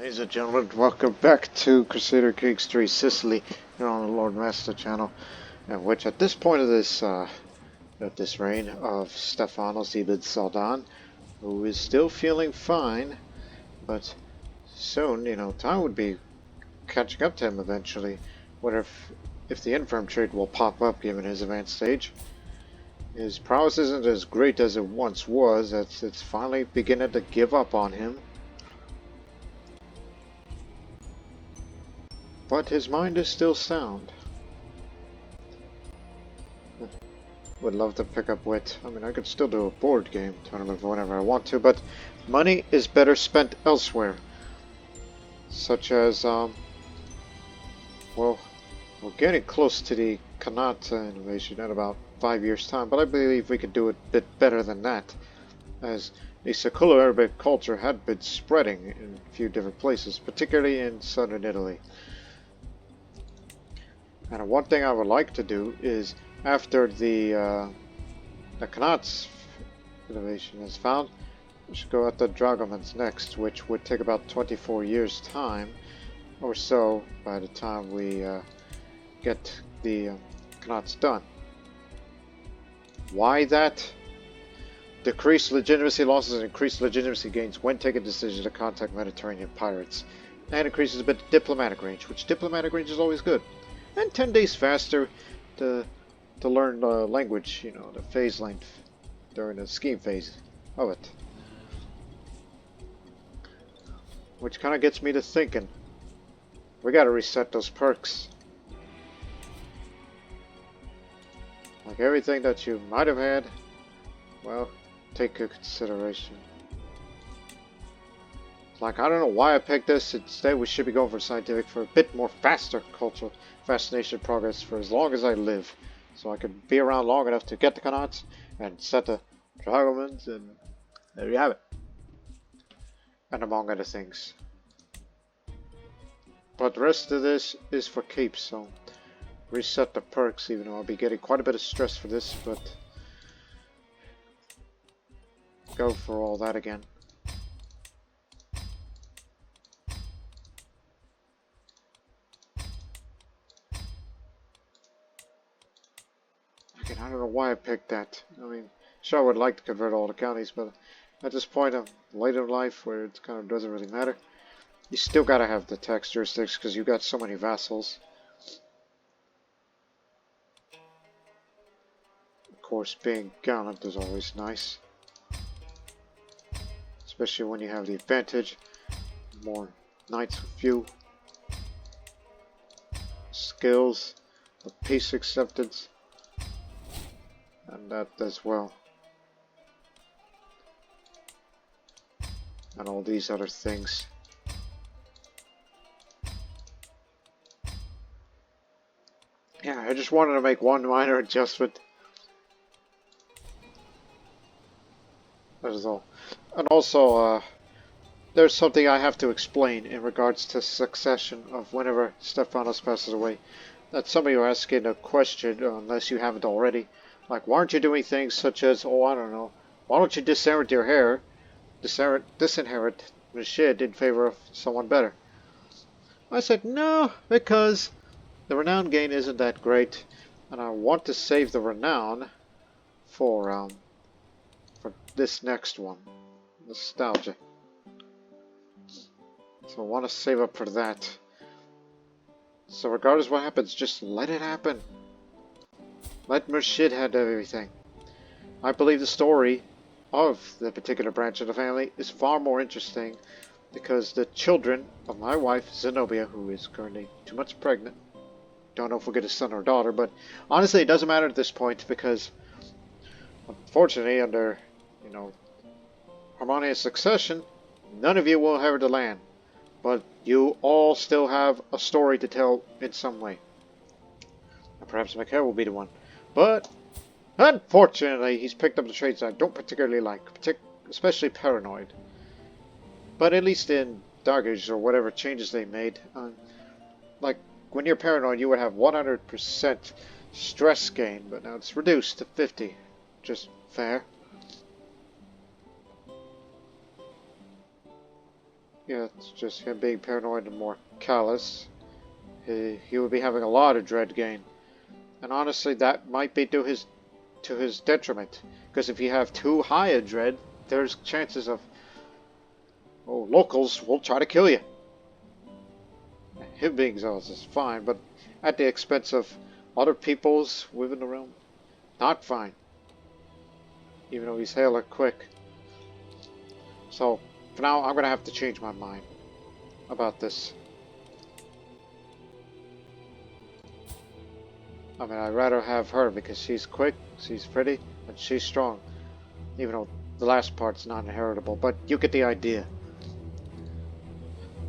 Ladies and gentlemen, welcome back to Crusader Kings 3 Sicily here on the Lord Master channel, in which at this point of this reign of Stephanos ibn Saldan, who is still feeling fine, but soon, time would be catching up to him eventually. What if the infirm trait will pop up given his advanced stage? His prowess isn't as great as it once was, it's finally beginning to give up on him. But his mind is still sound. Would love to pick up wit. I mean, I could still do a board game tournament whenever I want to, but money is better spent elsewhere. Such as, well, we're getting close to the Khanate invasion in about 5 years' time, but I believe we could do it a bit better than that, as the Siculo-Arabic culture had been spreading in a few different places, particularly in southern Italy. And one thing I would like to do is, after the Khanate innovation is found, we should go at the Dragomans next, which would take about 24 years' time or so by the time we get the Khanates done. Why that? Decreased legitimacy losses and increased legitimacy gains when taking decisions to contact Mediterranean pirates, and increases a bit of diplomatic range, which diplomatic range is always good. And 10 days faster to learn the language, the phase length during the scheme phase of it. Which kind of gets me to thinking, we gotta reset those perks. Like everything that you might have had, well, take into consideration. Like, I don't know why I picked this. Instead, we should be going for scientific for a bit more faster cultural fascination progress for as long as I live. So I can be around long enough to get the Khanates and set the Dragomans, and there you have it. And among other things. But the rest of this is for keeps, so reset the perks, even though I'll be getting quite a bit of stress for this, but go for all that again. I don't know why I picked that. I mean, sure I would like to convert all the counties, but at this point of later in life where it kind of doesn't really matter, you still gotta have the tax jurisdictions because you got so many vassals. Of course, being gallant is always nice, especially when you have the advantage. More knights with few skills, the peace acceptance. And that as well. And all these other things. Yeah, I just wanted to make one minor adjustment. That is all. And also, there's something I have to explain in regards to succession of whenever Stephanos passes away. That some of you are asking a question, unless you haven't already. Like, why aren't you doing things such as, oh, I don't know, why don't you disinherit your heir, disinherit Rashid in favor of someone better? I said, no, because the renown gain isn't that great, and I want to save the renown for this next one, nostalgia. So I want to save up for that. So regardless of what happens, just let it happen. Let Murshid have everything. I believe the story of the particular branch of the family is far more interesting because the children of my wife, Zenobia, who is currently 2 months pregnant, don't know if we'll get a son or a daughter, but honestly it doesn't matter at this point because unfortunately under, harmonious succession, none of you will inherit the land, but you all still have a story to tell in some way. And perhaps Mikhail will be the one. But, unfortunately, he's picked up the traits I don't particularly like, especially paranoid. But at least in Dark Ages or whatever changes they made, like, when you're paranoid, you would have 100% stress gain, but now it's reduced to 50. Just fair. Yeah, it's just him being paranoid and more callous. He would be having a lot of dread gain. And honestly, that might be to his detriment. Because if you have too high a dread, there's chances of, oh, locals will try to kill you. Him being zealous is fine, but at the expense of other peoples within the realm, not fine. Even though he's hella quick. So, for now, I'm gonna have to change my mind about this. I mean, I'd rather have her because she's quick, she's pretty, and she's strong. Even though the last part's not inheritable, but you get the idea.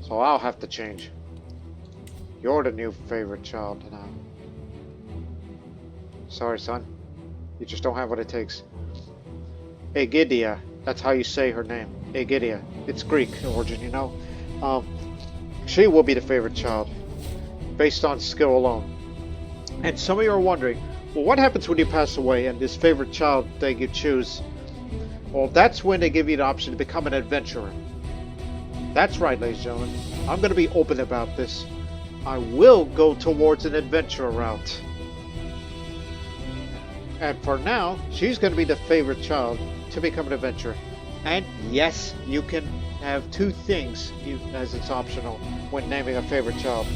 So I'll have to change. You're the new favorite child now. Sorry, son. You just don't have what it takes. Egidia, that's how you say her name. Egidia. It's Greek origin, you know. She will be the favorite child, based on skill alone. And some of you are wondering, well, what happens when you pass away and this favorite child that you choose? Well, that's when they give you the option to become an adventurer. That's right, ladies and gentlemen. I'm going to be open about this. I will go towards an adventurer route. And for now, she's going to be the favorite child to become an adventurer. And yes, you can have two things as it's optional when naming a favorite child.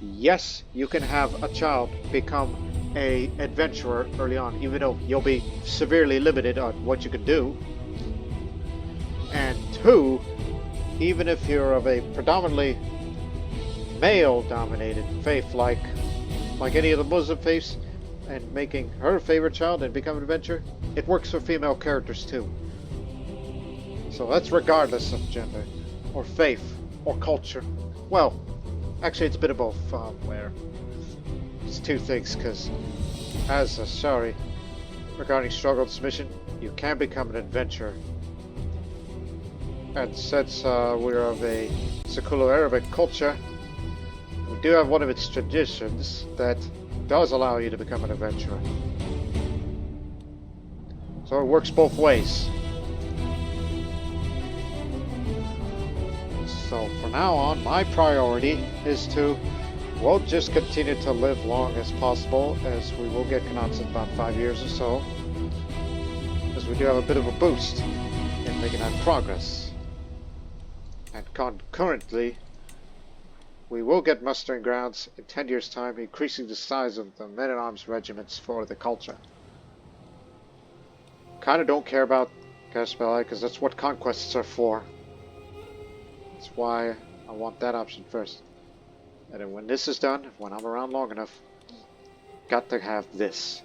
Yes, you can have a child become a adventurer early on, even though you'll be severely limited on what you can do. And two, even if you're of a predominantly male-dominated faith like any of the Muslim faiths, and making her favorite child and become an adventurer, it works for female characters too. So that's regardless of gender, or faith, or culture. Well, actually it's a bit of both, where it's two things, because as a Shari, regarding struggle and submission, you can become an adventurer. And since we're of a Siculo-Arabic culture, we do have one of its traditions that does allow you to become an adventurer. So it works both ways. So from now on, my priority is to, well, just continue to live long as possible, as we will get canons in about 5 years or so, as we do have a bit of a boost in making that progress. And concurrently, we will get mustering grounds in 10 years' time, increasing the size of the men-at-arms regiments for the culture. Kinda don't care about Caspelli, because that's what conquests are for. That's why I want that option first. And then when this is done, when I'm around long enough, got to have this.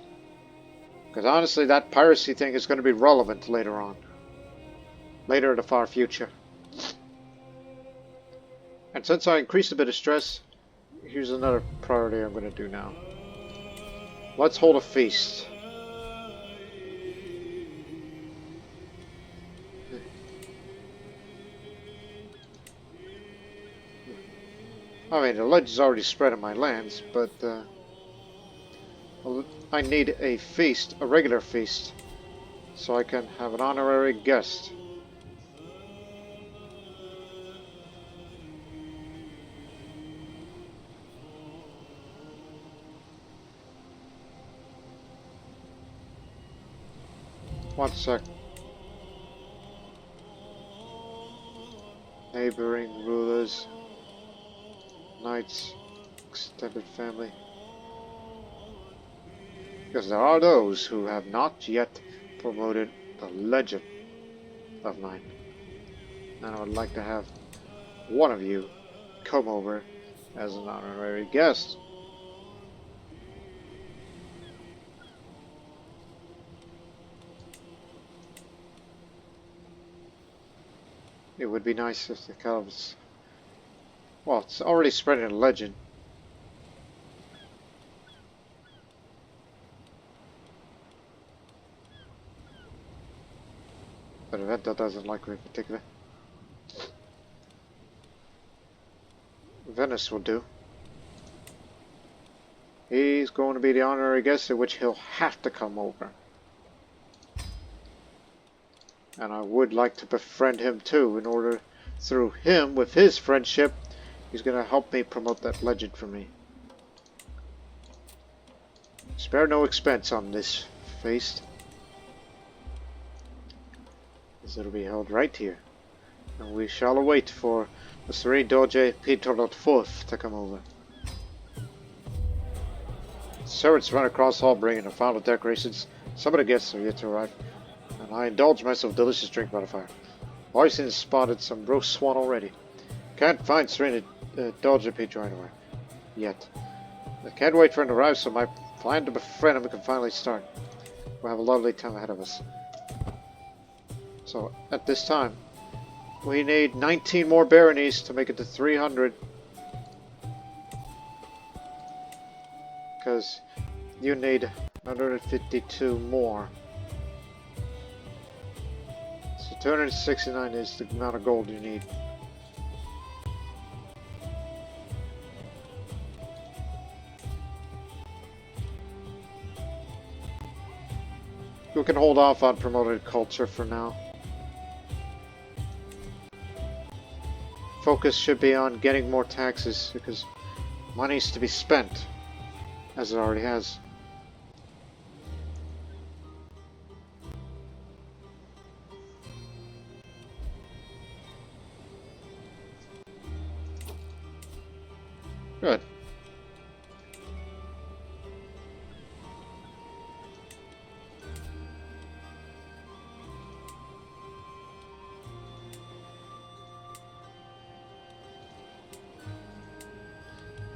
Because honestly, that piracy thing is going to be relevant later on. Later in the far future. And since I increased a bit of stress, here's another priority I'm going to do now. Let's hold a feast. I mean, the legend's already spread in my lands, but I need a feast, a regular feast, so I can have an honorary guest. One sec. Neighboring rulers, knights, extended family. Because there are those who have not yet promoted the legend of mine. And I would like to have one of you come over as an honorary guest. It would be nice if the Calvs... Well, it's already spread in legend. But Evento doesn't like me in particular. Venice will do. He's going to be the honorary guest, at which he'll have to come over. And I would like to befriend him too, in order through him, with his friendship, he's gonna help me promote that legend for me. Spare no expense on this feast, as it'll be held right here. And we shall await for the serene Doge Peter IV to come over. Servants run across the hall bringing the final decorations. Some of the guests are yet to arrive, and I indulge myself delicious drink by the fire. Voices spotted some roast swan already. Can't find serene Doge Peter anywhere yet. I can't wait for him to arrive, so my plan to befriend him can finally start. We'll have a lovely time ahead of us. So at this time, we need 19 more baronies to make it to 300. Because you need 152 more. So 269 is the amount of gold you need. We can hold off on promoted culture for now. Focus should be on getting more taxes, because money's to be spent, as it already has. Good.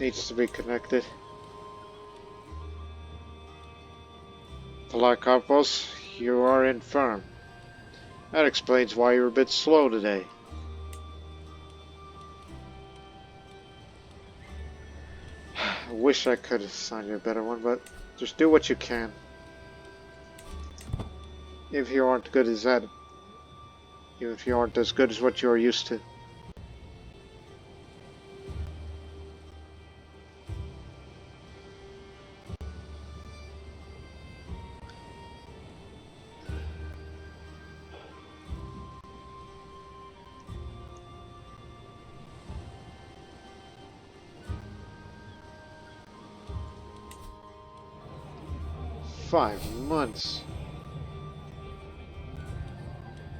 Needs to be connected. Policarpos, you are infirm. That explains why you're a bit slow today. I wish I could assign you a better one, but just do what you can. If you aren't good as that, even if you aren't as good as what you are used to. "5 months.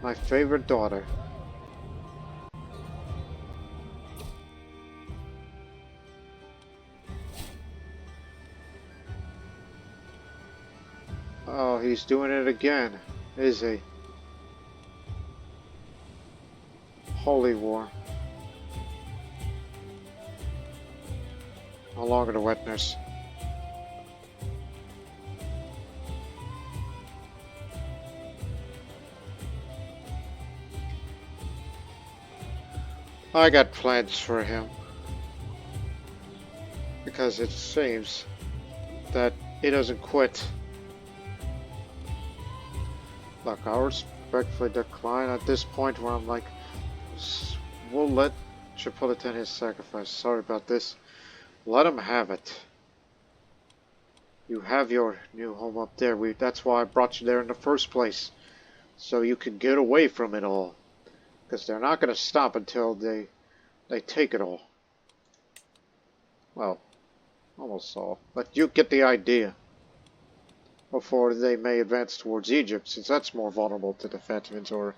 My favorite daughter." Oh, he's doing it again, is he? Holy war. No longer the wet nurse. I got plans for him, because it seems that he doesn't quit. Look, I respectfully decline at this point where I'm like, we'll let Tripolitan his sacrifice. Sorry about this. Let him have it. You have your new home up there. That's why I brought you there in the first place, so you can get away from it all. Because they're not going to stop until they take it all. Well, almost all. But you get the idea. Before they may advance towards Egypt, since that's more vulnerable to the Fatimids or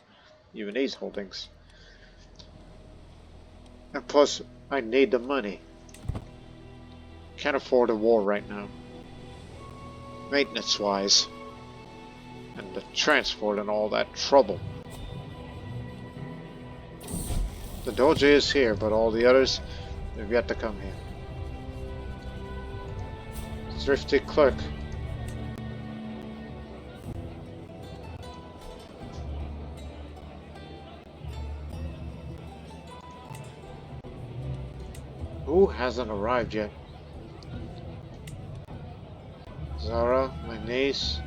even these holdings. And plus, I need the money. Can't afford a war right now. Maintenance-wise. And the transport and all that trouble. The Doge is here, but all the others, they've yet to come here. Thrifty clerk. Who hasn't arrived yet? Zara, my niece.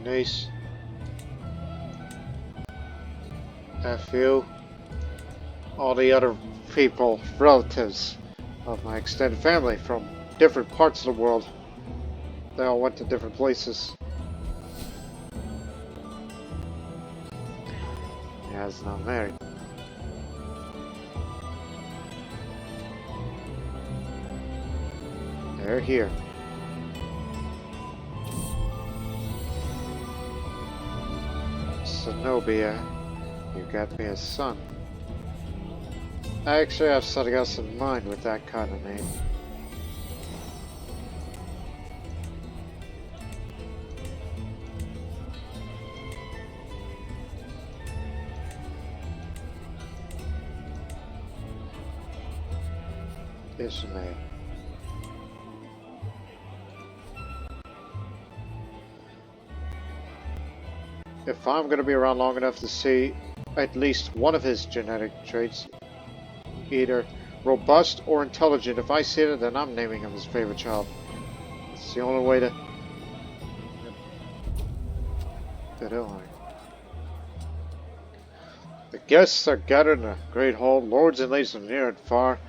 Niece, nephew, all the other people, relatives of my extended family from different parts of the world. They all went to different places. has now married. They're here. Zenobia, you got me a son. I actually have something else in mind with that kind of name. Ishmael. If I'm going to be around long enough to see at least one of his genetic traits, either robust or intelligent, if I see it, then I'm naming him his favorite child. It's the only way to get on. The guests are gathered in a great hall, lords and ladies from near and far.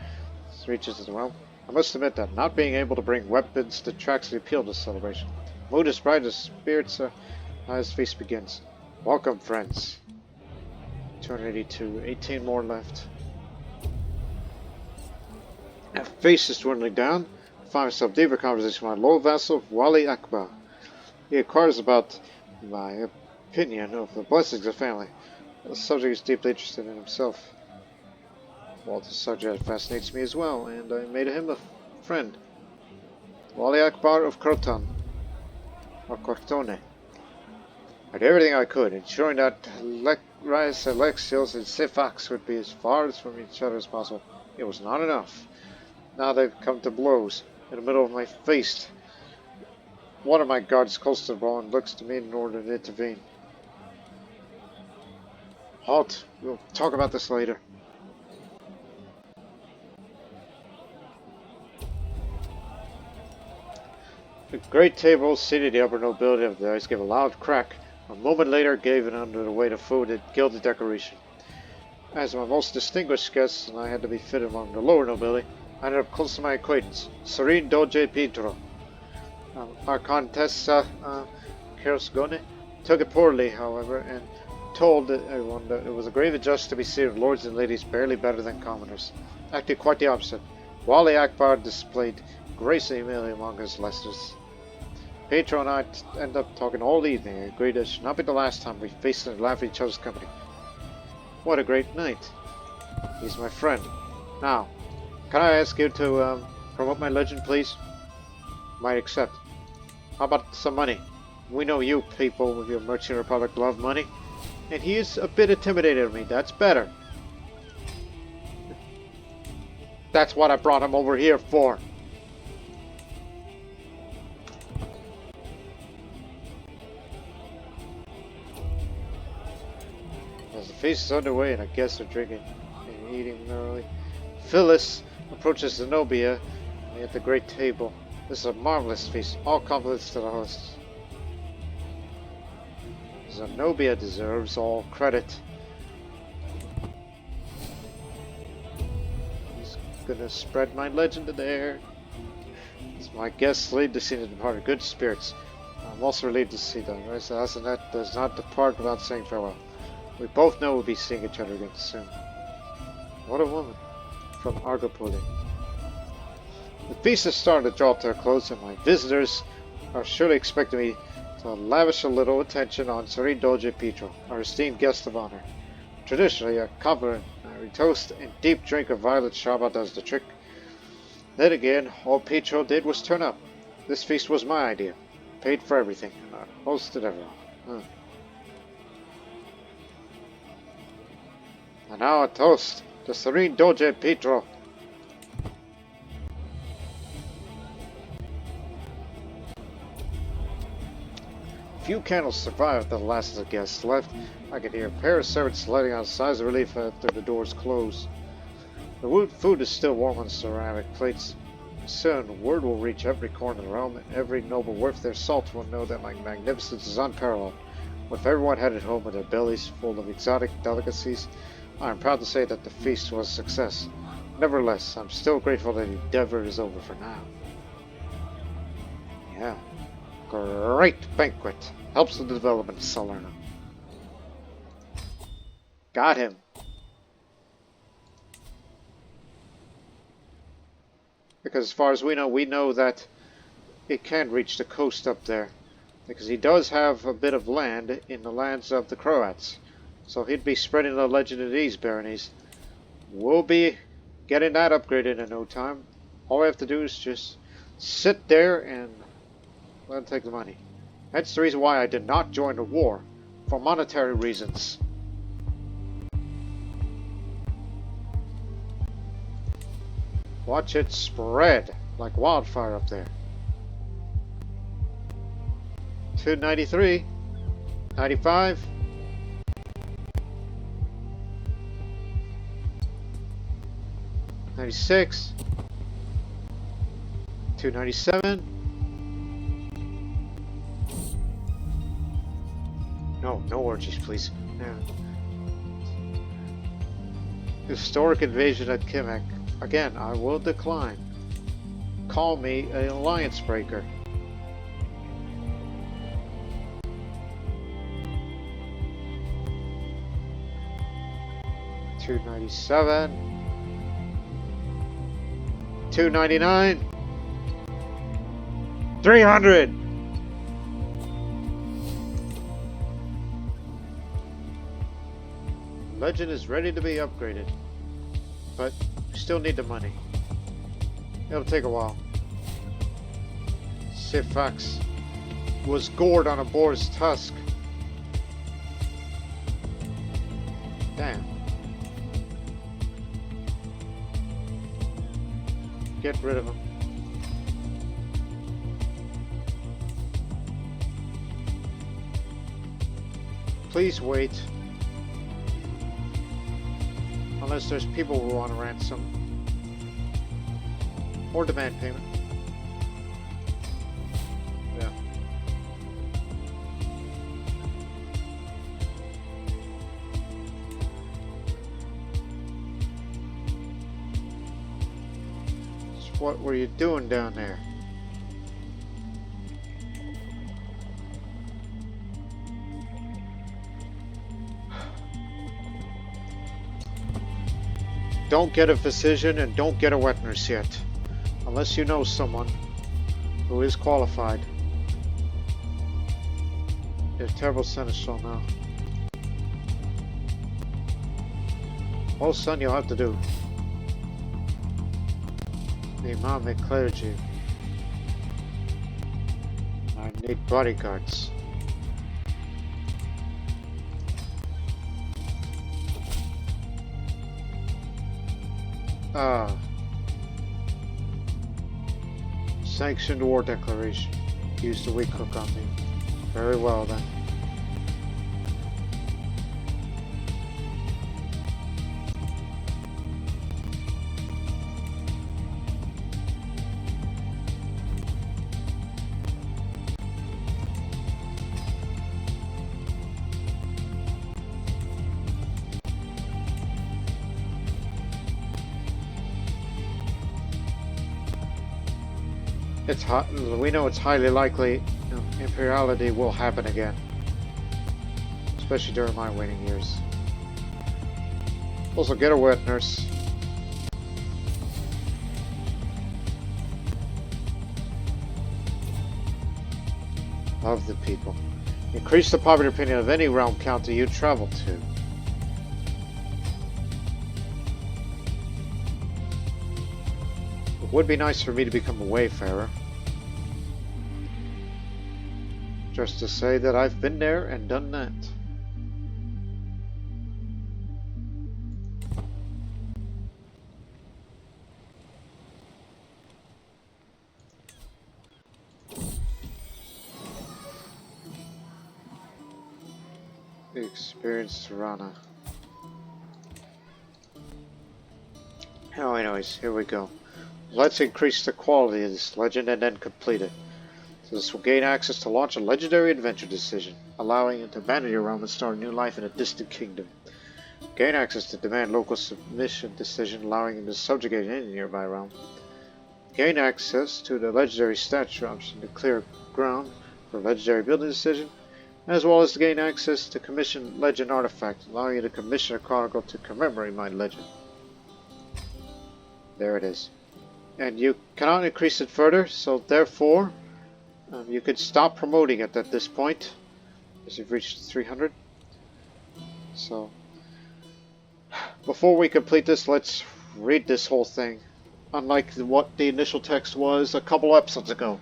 This reaches as well. I must admit that not being able to bring weapons detracts the appeal of this celebration. Mood is bright as spirits as the feast begins. Welcome, friends. 282, 18 more left. The feast is dwindling down. I find myself deeper conversation with my low vassal, Wali Akbar. He inquires about my opinion of the blessings of family. The subject is deeply interested in himself. Well, the subject fascinates me as well, and I made him a friend. Wali Akbar of Croton, or Cortone. I did everything I could, ensuring that Rais, Alexios, and Sifax would be as far from each other as possible. It was not enough. Now they've come to blows, in the middle of my feast. One of my guards close to the wall and looks to me in order to intervene. Halt! We'll talk about this later. The great table seated the upper nobility of the dice gave a loud crack. A moment later gave it under the weight of food and gilded decoration. As my most distinguished guests and I had to be fitted among the lower nobility, I ended up close to my acquaintance, Serene Doge Pietro. Our Contessa Carosgone took it poorly, however, and told everyone that it was a grave injustice to be seated lords and ladies barely better than commoners. Acted quite the opposite. Wali Akbar displayed grace and humility among his lessers. Pietro and I ended up talking all evening and agreed it should not be the last time we feasted and laughed at each other's company. What a great night. He's my friend. Now, can I ask you to promote my legend, please? Might accept. How about some money? We know you people with your Merchant Republic love money. And he is a bit intimidated of me. That's better. That's what I brought him over here for. As the feast is underway and our guests are drinking and eating merrily, Phyllis approaches Zenobia at the great table. This is a marvelous feast. All compliments to the hosts. Zenobia deserves all credit. He's gonna spread my legend to there. As my guests leave the scene to depart in good spirits. I'm also relieved to see that Rais Asenet does not depart without saying farewell. We both know we'll be seeing each other again soon. What a woman. From Argopoli. The feast has started to draw to a close, and my visitors are surely expecting me to lavish a little attention on Serene Doge Pietro, our esteemed guest of honor. Traditionally, a complimentary toast and deep drink of violet shaba does the trick. Then again, all Pietro did was turn up. This feast was my idea. Paid for everything, and I hosted everyone. And now a toast to Serene Doge Pietro. Few candles survived the last of the guests left. I could hear a pair of servants letting out sighs of relief after the doors closed. The food is still warm on ceramic plates. Soon, word will reach every corner of the realm, and every noble worth their salt will know that my magnificence is unparalleled. With everyone headed home with their bellies full of exotic delicacies, I am proud to say that the feast was a success. Nevertheless, I'm still grateful that the endeavor is over for now. Yeah. Great banquet. Helps the development of Salerno. Got him. Because as far as we know that it can reach the coast up there. Because he does have a bit of land in the lands of the Croats. So he'd be spreading the legend of these baronies. We'll be getting that upgraded in no time. All we have to do is just sit there and let him take the money. That's the reason why I did not join the war. For monetary reasons. Watch it spread like wildfire up there. 293, 95, 96, 297. No orgies, please. Yeah. Historic invasion at Kimek. Again, I will decline. Call me an alliance breaker. $297, $299, $300. Legend is ready to be upgraded, but we still need the money. It'll take a while. Sifax was gored on a boar's tusk. Damn. Get rid of him. Please wait. Unless there's people who want a ransom. Or demand payment. Yeah. So what were you doing down there? Don't get a physician and don't get a wet nurse yet. Unless you know someone who is qualified. You're a terrible seneschal now. All son you'll have to do. The Imamic clergy. I need bodyguards. Sanctioned war declaration. Used a weak hook on me. Very well then. It's hot. We know it's highly likely imperiality will happen again, especially during my waning years. Also, get a wet nurse. Love the people. Increase the poverty opinion of any realm county you travel to. It would be nice for me to become a wayfarer. Just to say that I've been there and done that. The experienced Tirana. Oh, anyways, here we go. Let's increase the quality of this legend and then complete it. So this will gain access to launch a legendary adventure decision, allowing you to abandon your realm and start a new life in a distant kingdom. Gain access to demand local submission decision, allowing you to subjugate any nearby realm. Gain access to the legendary statue option to clear ground for a legendary building decision. as well as to gain access to commissioned legend artifacts, allowing you to commission a chronicle to commemorate my legend. There it is. And you cannot increase it further, so therefore you could stop promoting it at this point, as you've reached 300. So, before we complete this, let's read this whole thing, unlike what the initial text was a couple episodes ago.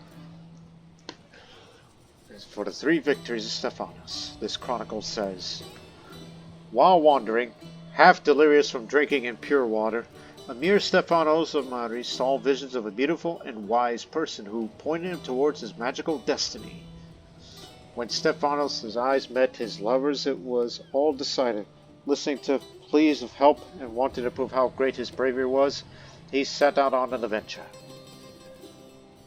For the Three Victories of Stephanos, this chronicle says, while wandering, half delirious from drinking impure water, Emir Stephanos of Mari saw visions of a beautiful and wise person who pointed him towards his magical destiny. When Stephanos' eyes met his lover's, it was all decided. Listening to pleas of help and wanting to prove how great his bravery was, he set out on an adventure.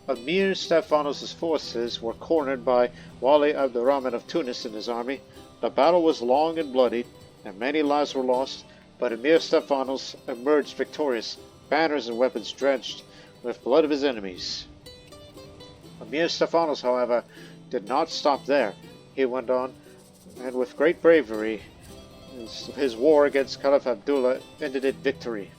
Emir Stephanos' forces were cornered by Wali Abdurrahman of Tunis and his army. The battle was long and bloody, and many lives were lost, but Emir Stephanos emerged victorious, banners and weapons drenched with blood of his enemies. Emir Stephanos, however, did not stop there. He went on, and with great bravery, his war against Caliph Abdullah ended in victory.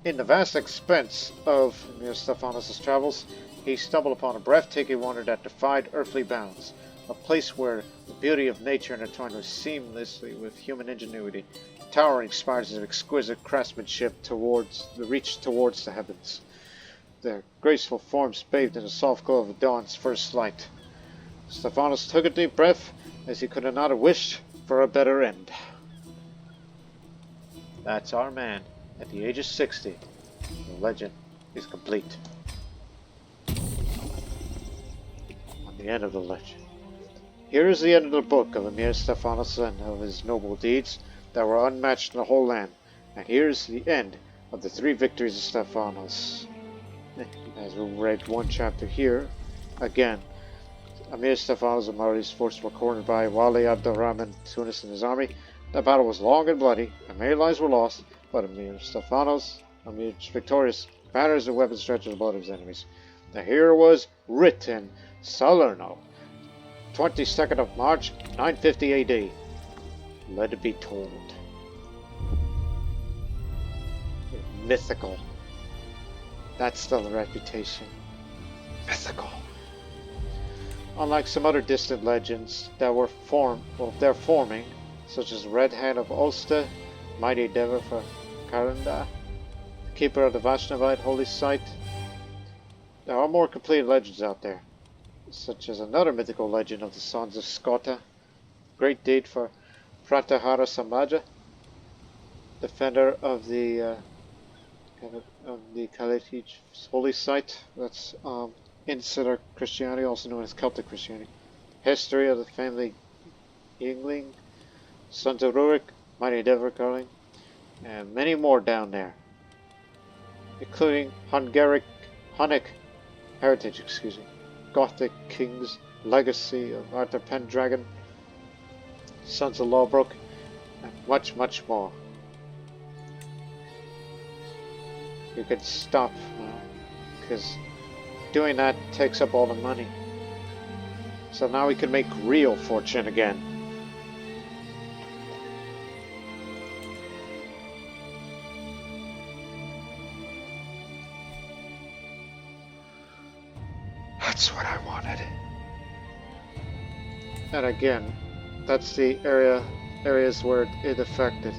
In the vast expense of Emir Stephanos' travels, he stumbled upon a breathtaking wonder that defied earthly bounds, a place where the beauty of nature intertwined seamlessly with human ingenuity, towering spires of exquisite craftsmanship reached towards the heavens, their graceful forms bathed in the soft glow of the dawn's first light. Stephanos took a deep breath, as he could not have wished for a better end. That's our man. At the age of 60, the legend is complete. On the end of the legend. Here is the end of the book of Emir Stephanos and of his noble deeds that were unmatched in the whole land. And here is the end of the Three Victories of Stephanos. As we read one chapter here, again, Emir Stephanos and Mari's forces were cornered by Wali Abdurrahman Tunis and his army. The battle was long and bloody, and many lives were lost, but Emir Stephanos emerged victorious, banners and weapons stretched the blood of his enemies. The hero was written Salerno, 22nd of March, 950 AD. Let it be told. Mythical. That's the reputation. Mythical. Unlike some other distant legends that were they're forming, such as Red Hand of Ulster, Mighty Endeavor for Karanda, Keeper of the Vaishnavite Holy Site. There are more complete legends out there, such as another mythical legend of the Sons of Skota, Great Deed for Pratihara Samaja, Defender of the Kalitij Holy Site, that's Insular Christianity, also known as Celtic Christianity, History of the Family Yngling, Sons of Rurik, Mighty Endeavor Carling, and many more down there, including Hunnic Heritage, Gothic Kings, Legacy of Arthur Pendragon, Sons of Lawbrook, and much, much more. You could stop now, because doing that takes up all the money. So now we can make real fortune again. That's what I wanted. And again, that's the areas where it affected.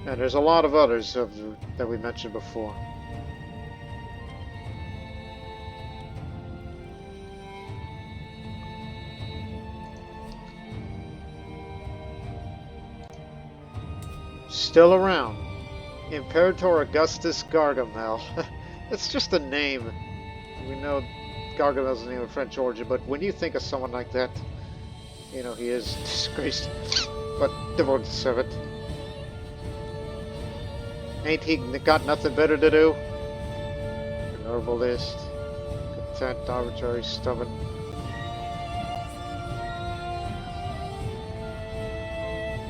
And there's a lot of others that we mentioned before. Still around, Imperator Augustus Gargamel. It's just a name. We know Gargamel's the name of French origin, but when you think of someone like that, you know he is disgraced, but devoted servant. Ain't he got nothing better to do? An herbalist, content, arbitrary, stubborn.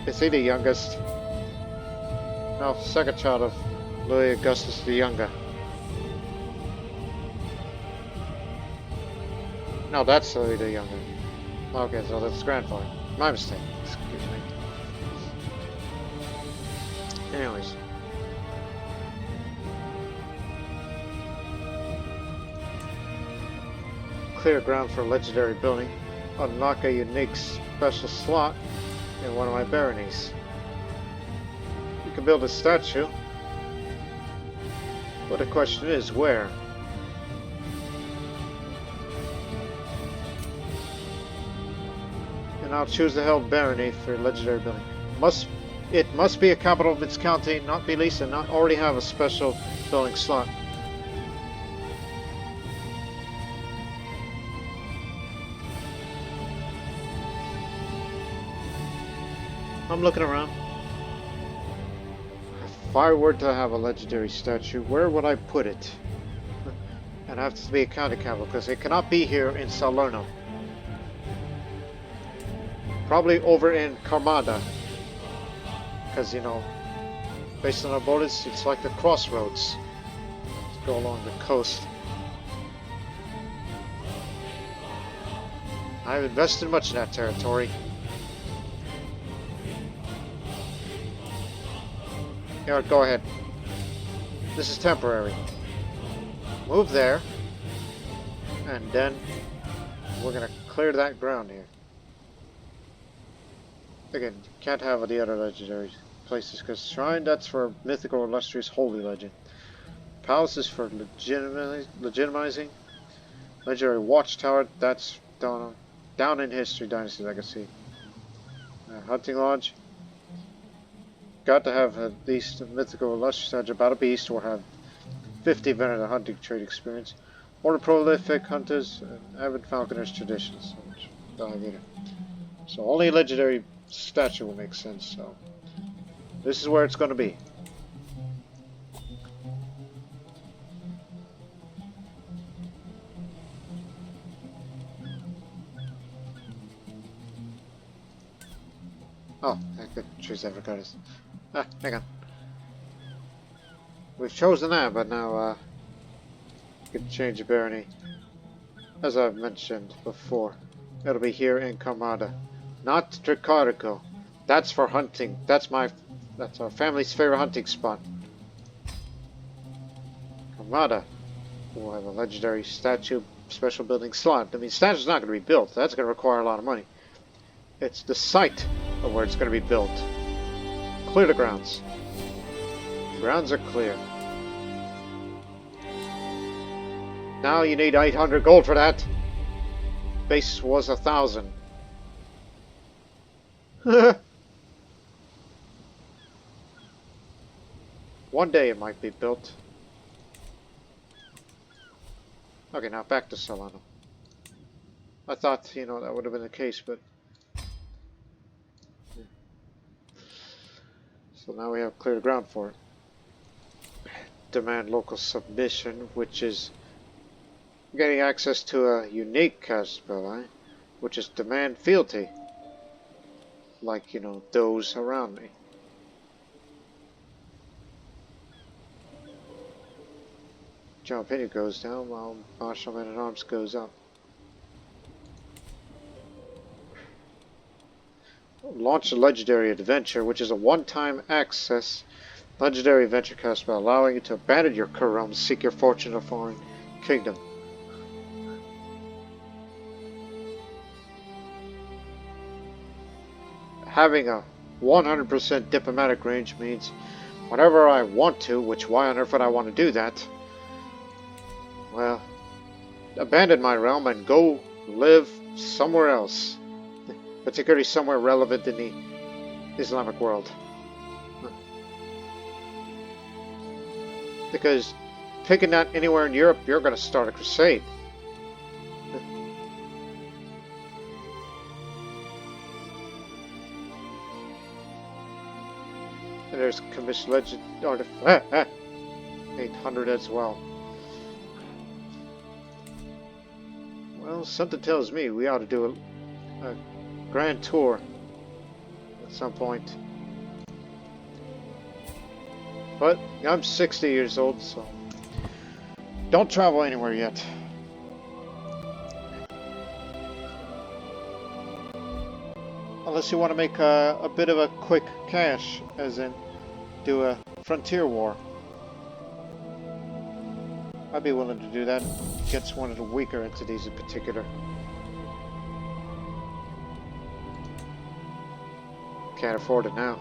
Is he the youngest? No, second child of Louis Augustus the Younger. No, that's the younger. Okay, so that's grandfather. My mistake. Excuse me. Anyways. Clear ground for a legendary building. Unlock a unique special slot in one of my baronies. You can build a statue. But the question is, where? And I'll choose the held barony for legendary building. It must be a capital of its county, not be leased, and not already have a special building slot. I'm looking around. If I were to have a legendary statue, where would I put it? And it has to be a county capital, because it cannot be here in Salerno. Probably over in Carmada. Because, you know, based on our borders, it's like the crossroads to go along the coast. I've invested much in that territory. Here, go ahead. This is temporary. Move there. And then we're going to clear that ground here. Again, you can't have the other legendary places because shrine, that's for mythical, illustrious, holy legend. Palace is for legitimizing. Legendary watchtower, that's down in history, dynasty legacy. Hunting lodge. Got to have at least a mythical, illustrious legend about a beast or have 50 veteran hunting trade experience. Or the prolific hunters and avid falconers traditions. So only a legendary statue will make sense, so this is where it's going to be. Oh, I could choose avocados. Ah, hang on. We've chosen that, but now we can change the barony. As I've mentioned before, it'll be here in Carmada. Not Tricarico. That's for hunting. That's our family's favorite hunting spot. Carmada will have a legendary statue special building slot. I mean, statue's not going to be built. That's going to require a lot of money. It's the site of where it's going to be built. Clear the grounds. Grounds are clear. Now you need 800 gold for that. Base was 1,000. One day it might be built. Okay, now back to Salerno. I thought, you know, that would have been the case, but... So now we have clear ground for it. Demand local submission, which is getting access to a unique Caspelli, which is demand fealty. Like, you know, those around me. Jalapeno goes down while Marshal Man at Arms goes up. Launch a legendary adventure, which is a one-time access legendary adventure cast by allowing you to abandon your current realm and seek your fortune in a foreign kingdom. Having a 100% diplomatic range means whenever I want to, which why on earth would I want to do that? Well, abandon my realm and go live somewhere else. Particularly somewhere relevant in the Islamic world. Because picking that anywhere in Europe, you're going to start a crusade. And there's commission legend artifact 800 as well. Well, something tells me we ought to do a grand tour at some point. But I'm 60 years old, so don't travel anywhere yet. Unless you want to make a bit of a quick cash, as in do a frontier war. I'd be willing to do that against one of the weaker entities in particular. Can't afford it now.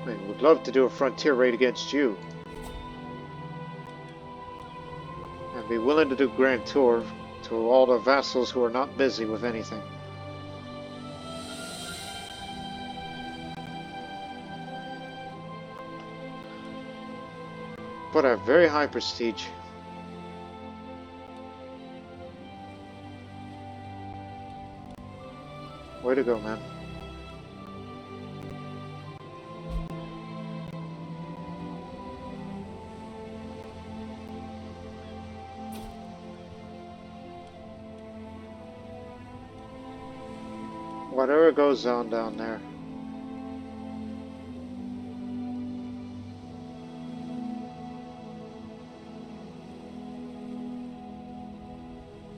I mean, would love to do a frontier raid against you. I'd be willing to do Grand Tour to all the vassals who are not busy with anything. But I have very high prestige. Way to go, man. Whatever goes on down there.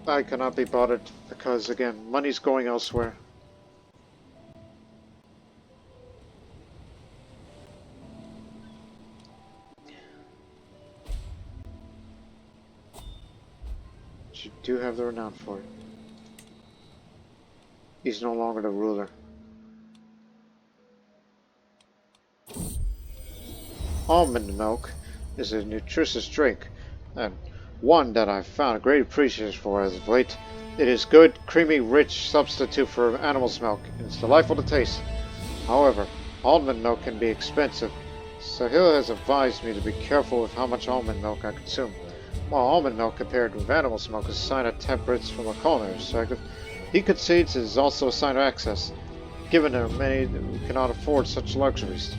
I cannot be bothered because, again, money's going elsewhere. But you do have the renown for it. He's no longer the ruler. Almond milk is a nutritious drink, and one that I've found a great appreciation for as of late. It is good, creamy, rich substitute for animal's milk, and it's delightful to taste. However, almond milk can be expensive, so Hill has advised me to be careful with how much almond milk I consume. While almond milk compared with animal's milk is a sign of temperance from a culinary perspective, he concedes it is also a sign of excess, given there are many who cannot afford such luxuries.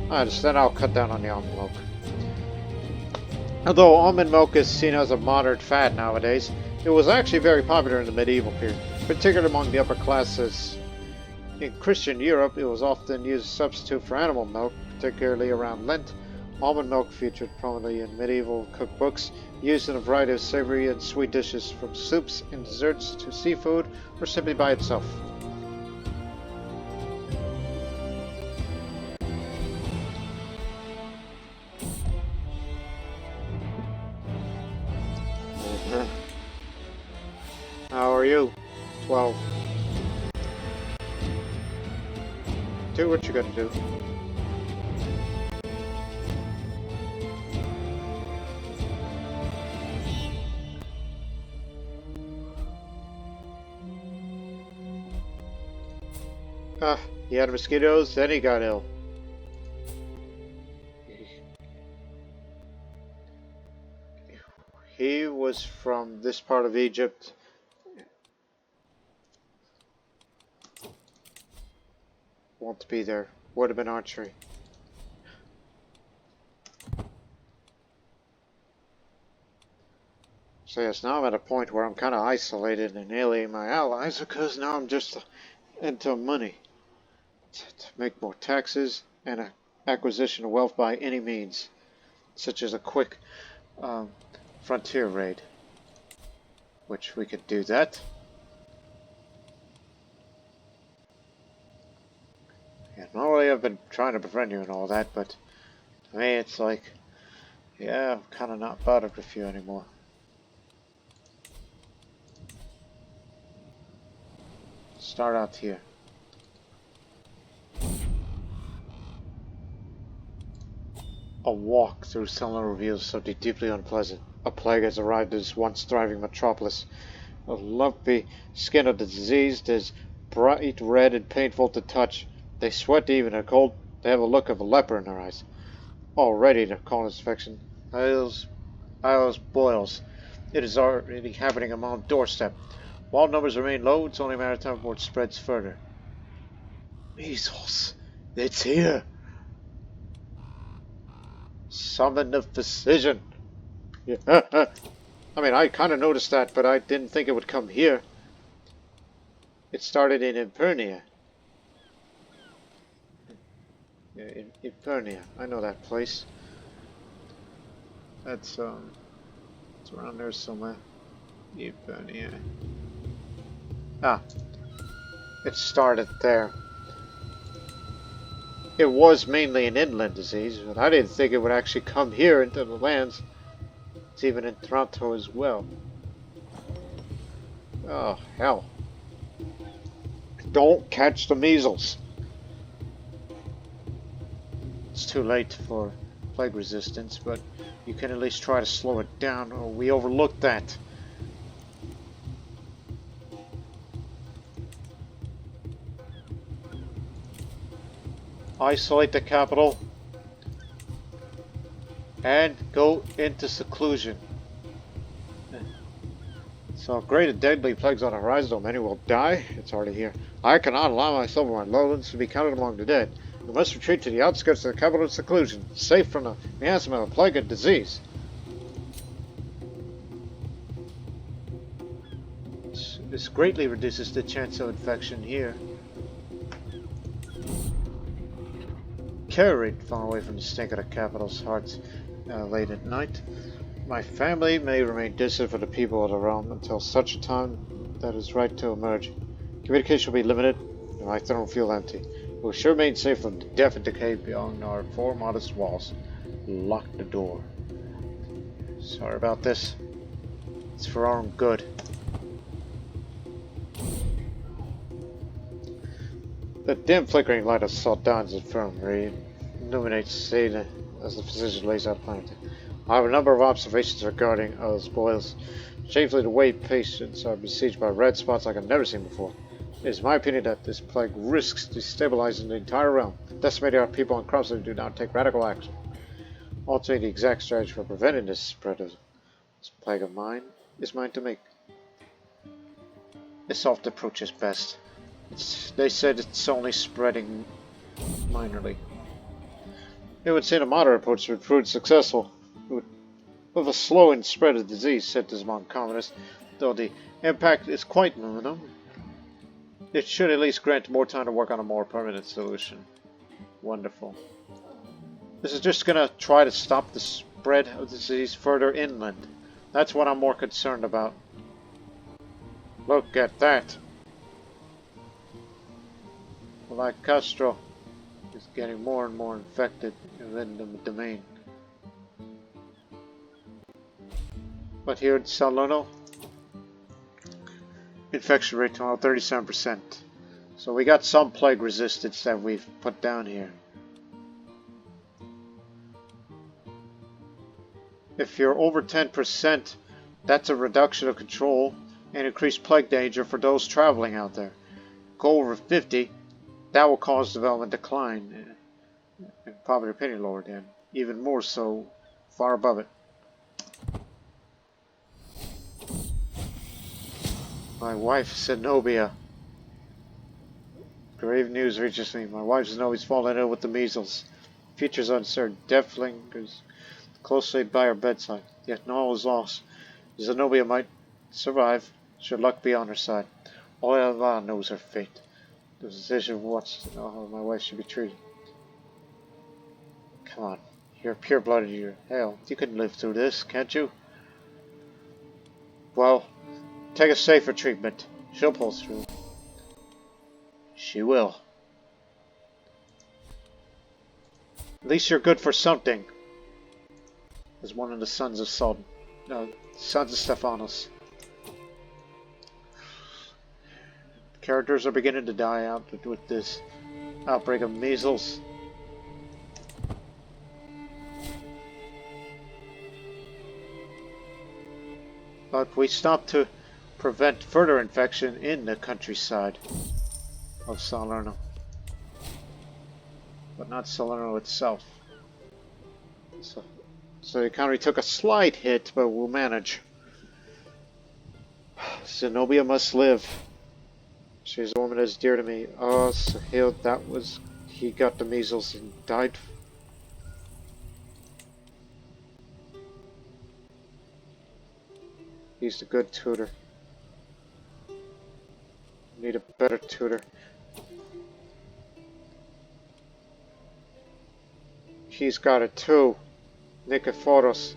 I understand. I'll cut down on the almond milk. Although almond milk is seen as a modern fad nowadays, it was actually very popular in the medieval period, particularly among the upper classes. In Christian Europe, it was often used as a substitute for animal milk, particularly around Lent. Almond milk featured prominently in medieval cookbooks, used in a variety of savory and sweet dishes, from soups and desserts to seafood, or simply by itself. How are you? 12. Do what you gotta do. He had mosquitoes, then he got ill. He was from this part of Egypt. Want be there. Would have been archery. So yes, now I'm at a point where I'm kind of isolated and alienating my allies because now I'm just into money. To make more taxes and an acquisition of wealth by any means, such as a quick frontier raid, which we could do that. Yeah, normally I've been trying to befriend you and all that, but to me it's like, yeah, I'm kind of not bothered with you anymore. Start out here. A walk through Selma reveals something deeply unpleasant. A plague has arrived at this once thriving metropolis. The lumpy skin of the diseased is bright red and painful to touch. They sweat even in cold. They have a look of a leper in their eyes. Already the colonist infection Isles boils. It is already happening on my doorstep. While numbers remain low, it's only a matter of time before it spreads further. Measles. It's here. Summon the physician. Yeah. I mean, I kind of noticed that, but I didn't think it would come here. It started in Impernia. Yeah, in Epernia. I know that place. That's it's around there somewhere. Epernia. Ah, it started there. It was mainly an inland disease, but I didn't think it would actually come here into the lands. It's even in Toronto as well. Oh, hell. Don't catch the measles. It's too late for plague resistance, but you can at least try to slow it down. Oh, we overlooked that. Isolate the capital and go into seclusion. So great and deadly plagues on the horizon, though many will die. It's already here. I cannot allow myself or my lowlands to be counted among the dead. We must retreat to the outskirts of the capital in seclusion, safe from the miasma of plague and disease. This greatly reduces the chance of infection here. Carried far away from the stink of the capital's hearts late at night. My family may remain distant from the people of the realm until such a time that is right to emerge. Communication will be limited, and my throne will feel empty. We will sure remain safe from death and decay beyond our four modest walls. Lock the door. Sorry about this. It's for our own good. The dim flickering light of Sultan's infirmary illuminates Sada as the physician lays out a plan. I have a number of observations regarding spoils. Shamefully, the way patients are besieged by red spots like I've never seen before. It is my opinion that this plague risks destabilizing the entire realm, decimating our people and crops if we do not take radical action. Ultimately, the exact strategy for preventing this spread of this plague of mine is mine to make. The soft approach is best. They said it's only spreading minorly. It would seem a moderate approach would prove successful. With a slow and spread of disease, said this among communists, though the impact is quite minimal, it should at least grant more time to work on a more permanent solution. Wonderful. This is just going to try to stop the spread of the disease further inland. That's what I'm more concerned about. Look at that. Like Castro is getting more and more infected within the domain. But here in Salerno, infection rate tomorrow 37%. So we got some plague resistance that we've put down here. If you're over 10%, that's a reduction of control and increased plague danger for those traveling out there. Go over 50, that will cause development decline and poverty opinion lowered, and even more so far above it. My wife, Zenobia. Grave news reaches me. My wife Zenobia's fallen ill with the measles. Future's uncertain. Death lingers closely by her bedside. Yet no all is lost. Zenobia might survive, should luck be on her side. Only Allah knows her fate. The decision of what to know how my wife should be treated. Come on. You're pure-blooded, you're hell. You can live through this, can't you? Well, take a safer treatment. She'll pull through. She will. At least you're good for something. As one of the sons of Sodom. No, sons of Stephanos. Characters are beginning to die out with this outbreak of measles. But we stopped to prevent further infection in the countryside of Salerno. But not Salerno itself. So the economy took a slight hit, but we'll manage. Zenobia must live. She's a woman that's dear to me. Oh, Sahil, he got the measles and died. He's a good tutor. Need a better tutor. He's got it too. Nikephoros.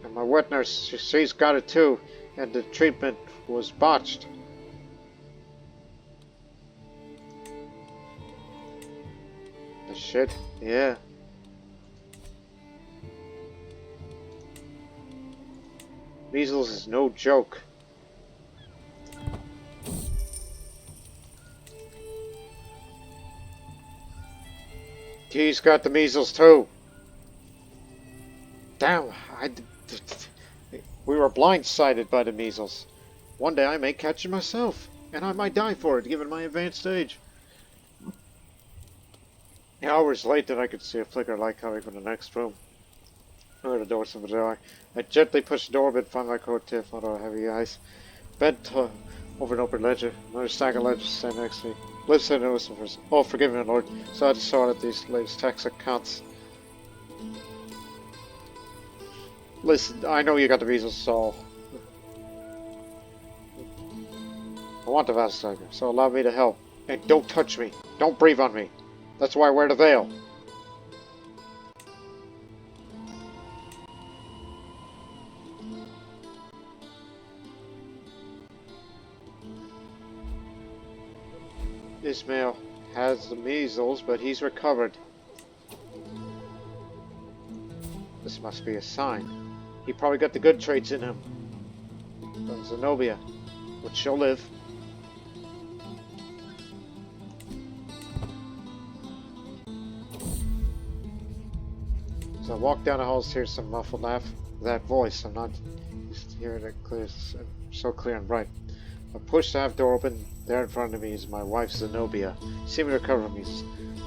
And my wet nurse, she's got it too. And the treatment was botched. The shit? Yeah. Measles is no joke. He's got the measles too. Damn, we were blindsided by the measles. One day I may catch it myself, and I might die for it, given my advanced age. Hours later, I could see a flicker of light coming from the next room. I heard the door to the door. I gently pushed the door a bit, found my courtier, found out heavy eyes. Bent over an open ledger. Another stack of ledgers standing next to me. Listen to listen first. Oh, forgive me, Lord. So I just saw that these latest tax accounts. Listen, I know you got the measles, so I want the vasodilator, so allow me to help. And don't touch me. Don't breathe on me. That's why I wear the veil. Ismail has the measles, but he's recovered. This must be a sign. He probably got the good traits in him. From Zenobia, but she'll live. As I walk down the halls, hear some muffled laugh. That voice, I'm not used to hearing it clear, so clear and bright. I push the half door open. There in front of me is my wife Zenobia, seeming to recover from me.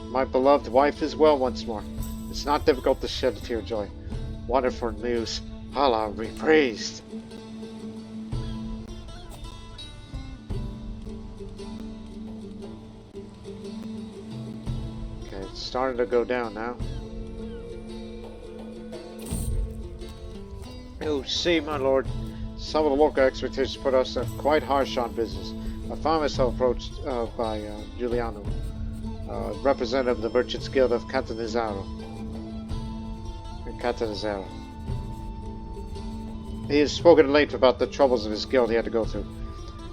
My beloved wife is well once more. It's not difficult to shed a tear of joy. Wonderful news. Allah be praised. Okay, it's starting to go down now. You see, my lord, some of the local expectations put us quite harsh on business. I found myself approached by Giuliano, representative of the Merchants Guild of Catanzaro. He has spoken at length about the troubles of his guild he had to go through.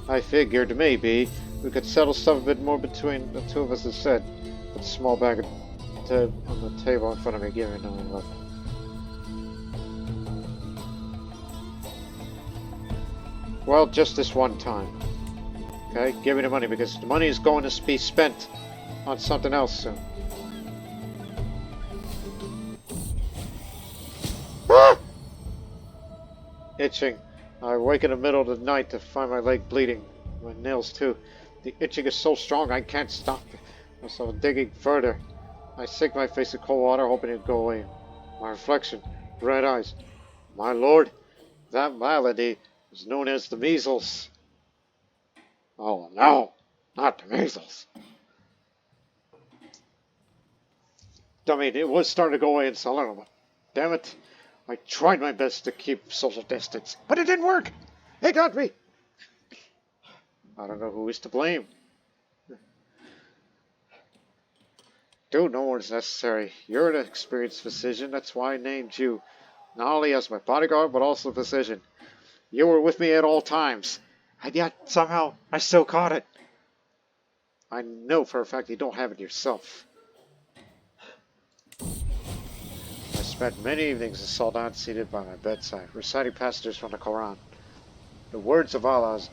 I figured maybe we could settle stuff a bit more between the two of us instead. Put a small bag on the table in front of me, giving it another look. Well, just this one time. Okay, give me the money because the money is going to be spent on something else soon. Itching. I wake in the middle of the night to find my leg bleeding. My nails too. The itching is so strong I can't stop it. So digging further. I sink my face in cold water hoping it'd go away. My reflection. Red eyes. My lord, that malady is known as the measles. Oh no, not the measles. I mean, it was starting to go away in Salerno. Damn it. I tried my best to keep social distance, but it didn't work. It got me. I don't know who is to blame. Dude, no one's necessary. You're an experienced physician. That's why I named you. Not only as my bodyguard, but also physician. You were with me at all times. And yet, somehow, I still caught it. I know for a fact you don't have it yourself. I spent many evenings in Soldan seated by my bedside, reciting passages from the Quran. The words of Allah is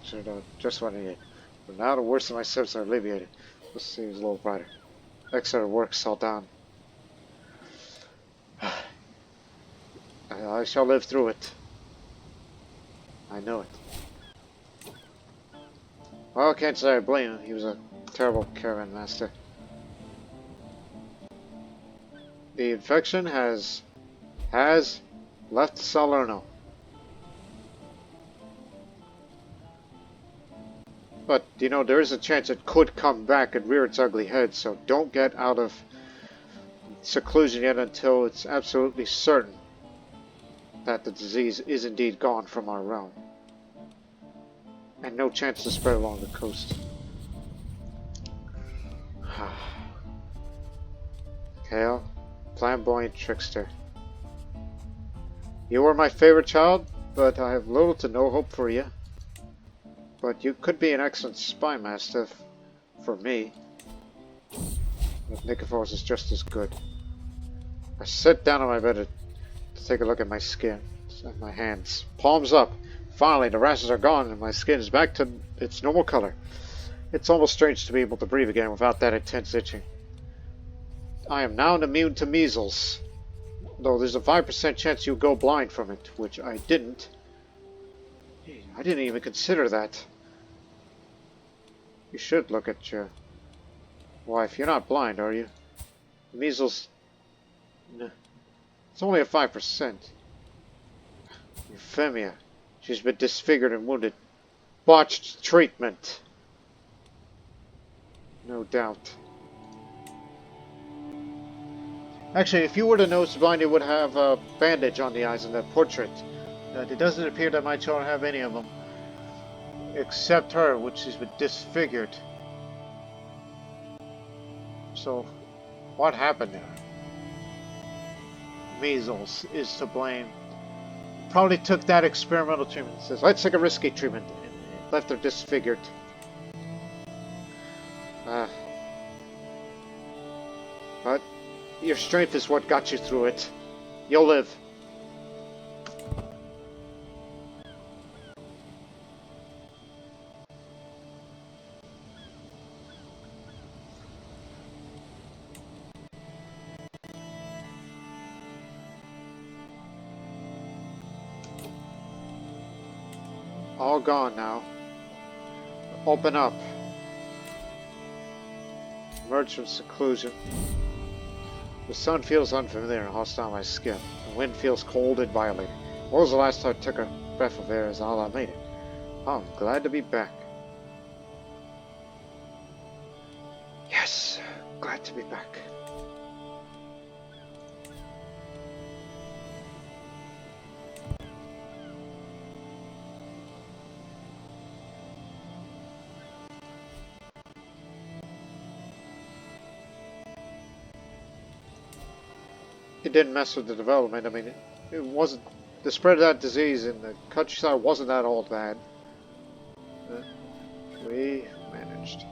just what I needed. But now the worst of my symptoms are alleviated. This seems a little brighter. Excellent work, Soldan. I shall live through it. I know it. Well, I can't say I blame him. He was a terrible caravan master. The infection has left Salerno. But, you know, there is a chance it could come back and rear its ugly head, so don't get out of seclusion yet until it's absolutely certain that the disease is indeed gone from our realm. And no chance to spread along the coast. Kale, flamboyant trickster. You were my favorite child, but I have little to no hope for you. But you could be an excellent spy master for me. But Nikephoros is just as good. I sit down on my bed to take a look at my skin and my hands. Palms up. Finally, the rashes are gone and my skin is back to its normal color. It's almost strange to be able to breathe again without that intense itching. I am now immune to measles, though there's a 5% chance you'll go blind from it, which I didn't. I didn't even consider that. You should look at your wife. You're not blind, are you? Measles... No. It's only a 5%. Euphemia. She's been disfigured and wounded. Botched treatment. No doubt. Actually, if you were to notice blind, you would have a bandage on the eyes in that portrait. It doesn't appear that my children have any of them. Except her, which has been disfigured. So, what happened there? Measles is to blame. Probably took that experimental treatment. It says, let's take a risky treatment. And left her disfigured. But your strength is what got you through it. You'll live. All gone now. Open up. Emerge from seclusion. The sun feels unfamiliar and hostile on my skin. The wind feels cold and violating. When was the last time I took a breath of air as Allah made it? Oh, I'm glad to be back. Yes, glad to be back. It didn't mess with the development. I mean, it wasn't, the spread of that disease in the countryside wasn't that all bad. We managed.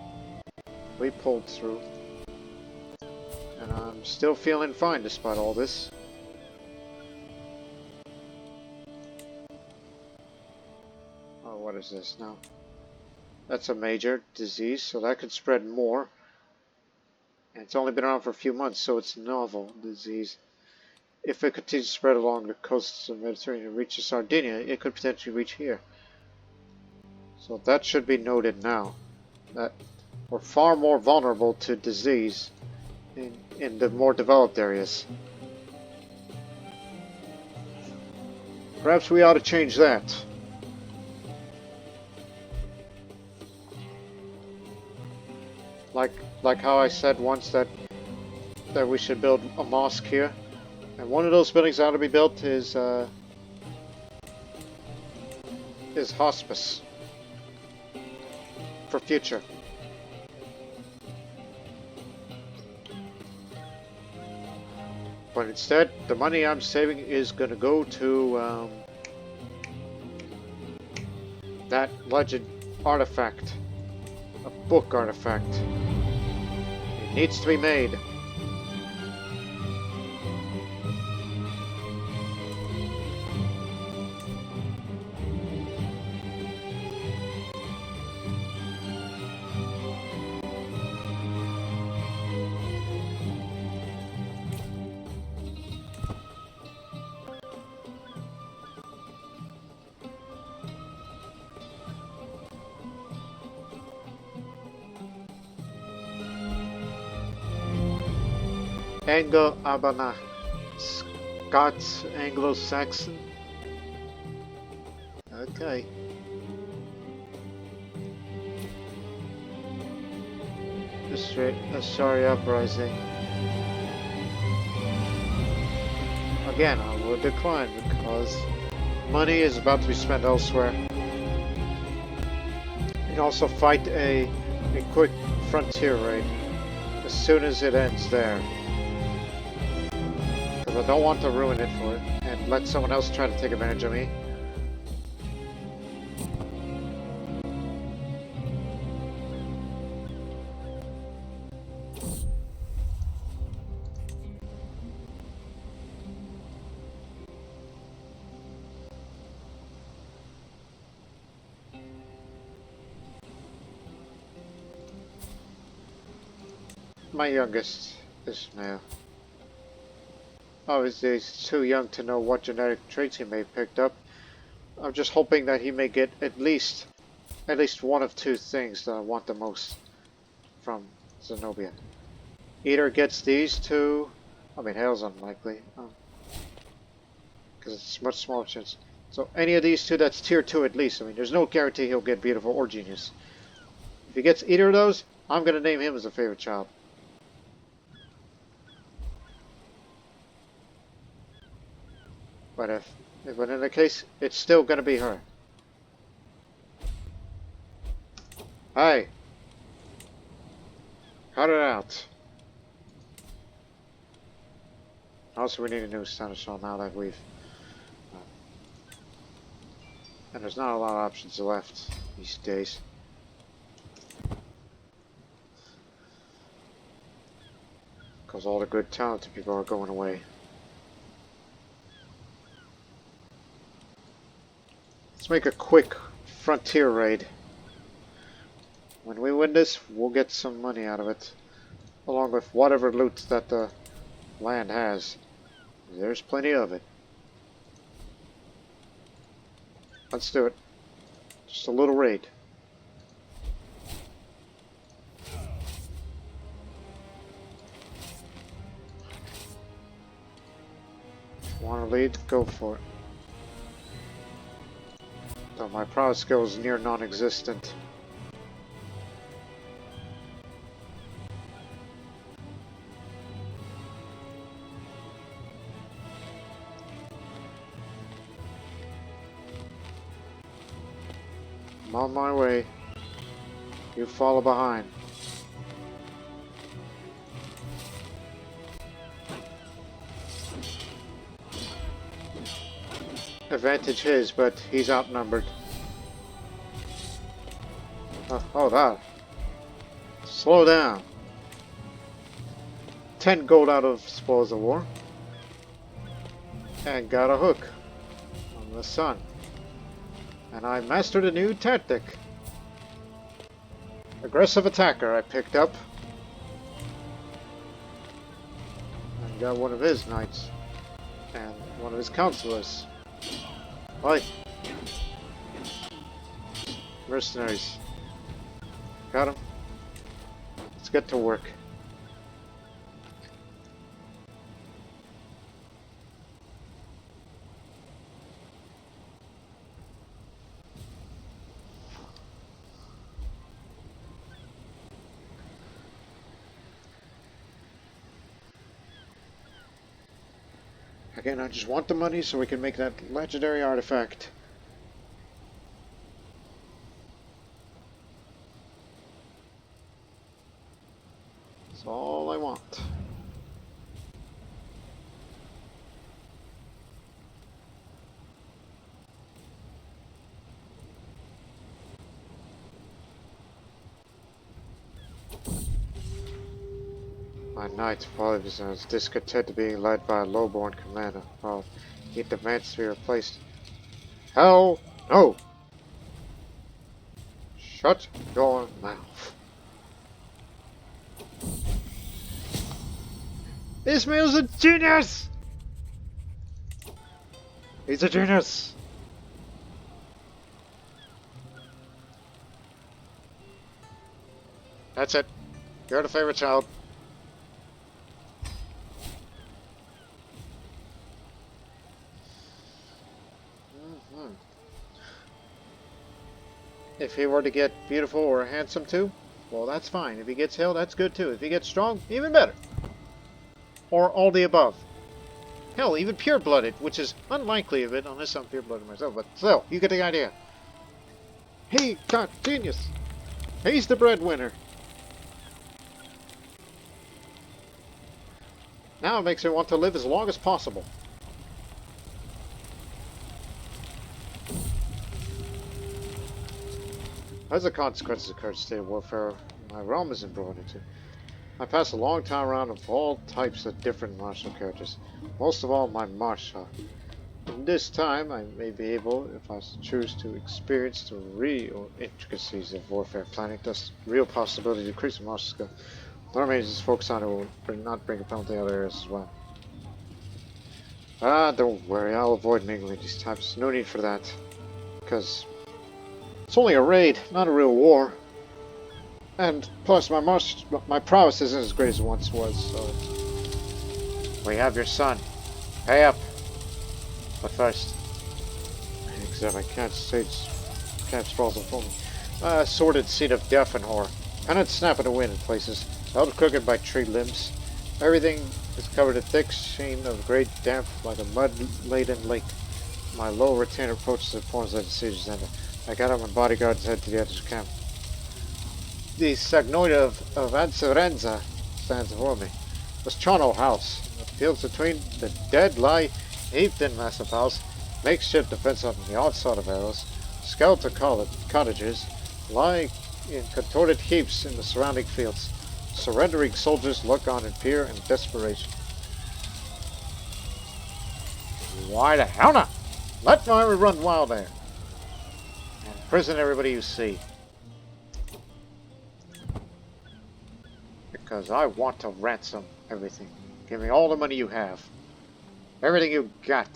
We pulled through. And I'm still feeling fine despite all this. Oh, what is this now? That's a major disease, so that could spread more. And it's only been around for a few months, so it's a novel disease. If it continues to spread along the coasts of the Mediterranean and reaches Sardinia, it could potentially reach here. So that should be noted now. That we're far more vulnerable to disease in the more developed areas. Perhaps we ought to change that. Like how I said once that we should build a mosque here. And one of those buildings that ought to be built is hospice for future. But instead, the money I'm saving is going to go to that legend artifact, a book artifact. It needs to be made. Anglo-Abana, Scots, Anglo-Saxon. Okay. Sorry, uprising. Again, I will decline because money is about to be spent elsewhere. And also fight a quick frontier raid as soon as it ends there. Because I don't want to ruin it for it and let someone else try to take advantage of me. My youngest is male. Obviously, he's too young to know what genetic traits he may have picked up. I'm just hoping that he may get at least one of two things that I want the most from Zenobia. Either gets these two, I mean, hell's unlikely, because it's much smaller chance. So any of these two, that's tier 2 at least. I mean, there's no guarantee he'll get beautiful or genius. If he gets either of those, I'm going to name him as a favorite child. But in the case, it's still going to be her. Hey! Cut it out. Also, we need a new seneschal now that we've... and there's not a lot of options left these days. Because all the good talented people are going away. Let's make a quick frontier raid. When we win this, we'll get some money out of it. Along with whatever loot that the land has. There's plenty of it. Let's do it. Just a little raid. Want to lead? Go for it. Though my prowess skill is near non-existent. I'm on my way. You follow behind. Advantage his, but he's outnumbered. Oh, that. Slow down. 10 gold out of Spoils of War. And got a hook on the sun. And I mastered a new tactic. Aggressive attacker I picked up. And got one of his knights. And one of his counselors. Oi! Mercenaries. Got him. Let's get to work. Again, I just want the money so we can make that legendary artifact. That's all I want. My knight probably is discontent being led by a lowborn commander. Well, he demands to be replaced. Hell no! Shut your mouth. Ismail's a genius! He's a genius! That's it. You're the favorite child. If he were to get beautiful or handsome too, well, that's fine. If he gets hell, that's good too. If he gets strong, even better. Or all the above. Hell, even pure-blooded, which is unlikely of it, unless I'm pure-blooded myself, but still, you get the idea. He got genius. He's the breadwinner. Now it makes me want to live as long as possible. As a consequence of the current state of warfare, my realm is embroiled into. I pass a long time around of all types of different martial characters, most of all my martial. In this time, I may be able, if I choose, to experience the real intricacies of warfare planning, thus real possibility to increase my martial skill. What I just focus on it will not bring a penalty in other areas as well. Ah, don't worry, I'll avoid mingling these types. No need for that, because it's only a raid, not a real war. And plus, my prowess isn't as great as it once was, so... We have your son. Pay up. But first... Except I can't spells on me. Sordid seed of death and horror. Cannot snap in the wind in places. Held crooked by tree limbs. Everything is covered in thick sheen of great damp like a mud-laden lake. My low retainer approaches the forms of the siege's end. I got up my bodyguards head to the edge of the camp. The Sagnoida of Anserenza stands before me. This charnel house. The fields between the dead lie heaped in massive house. Makeshift defense on the onslaught of arrows. Skeleton cottages lie in contorted heaps in the surrounding fields. Surrendering soldiers look on in fear and desperation. Why the hell not? Let my army run wild there. And imprison everybody you see. Because I want to ransom everything. Give me all the money you have. Everything you got.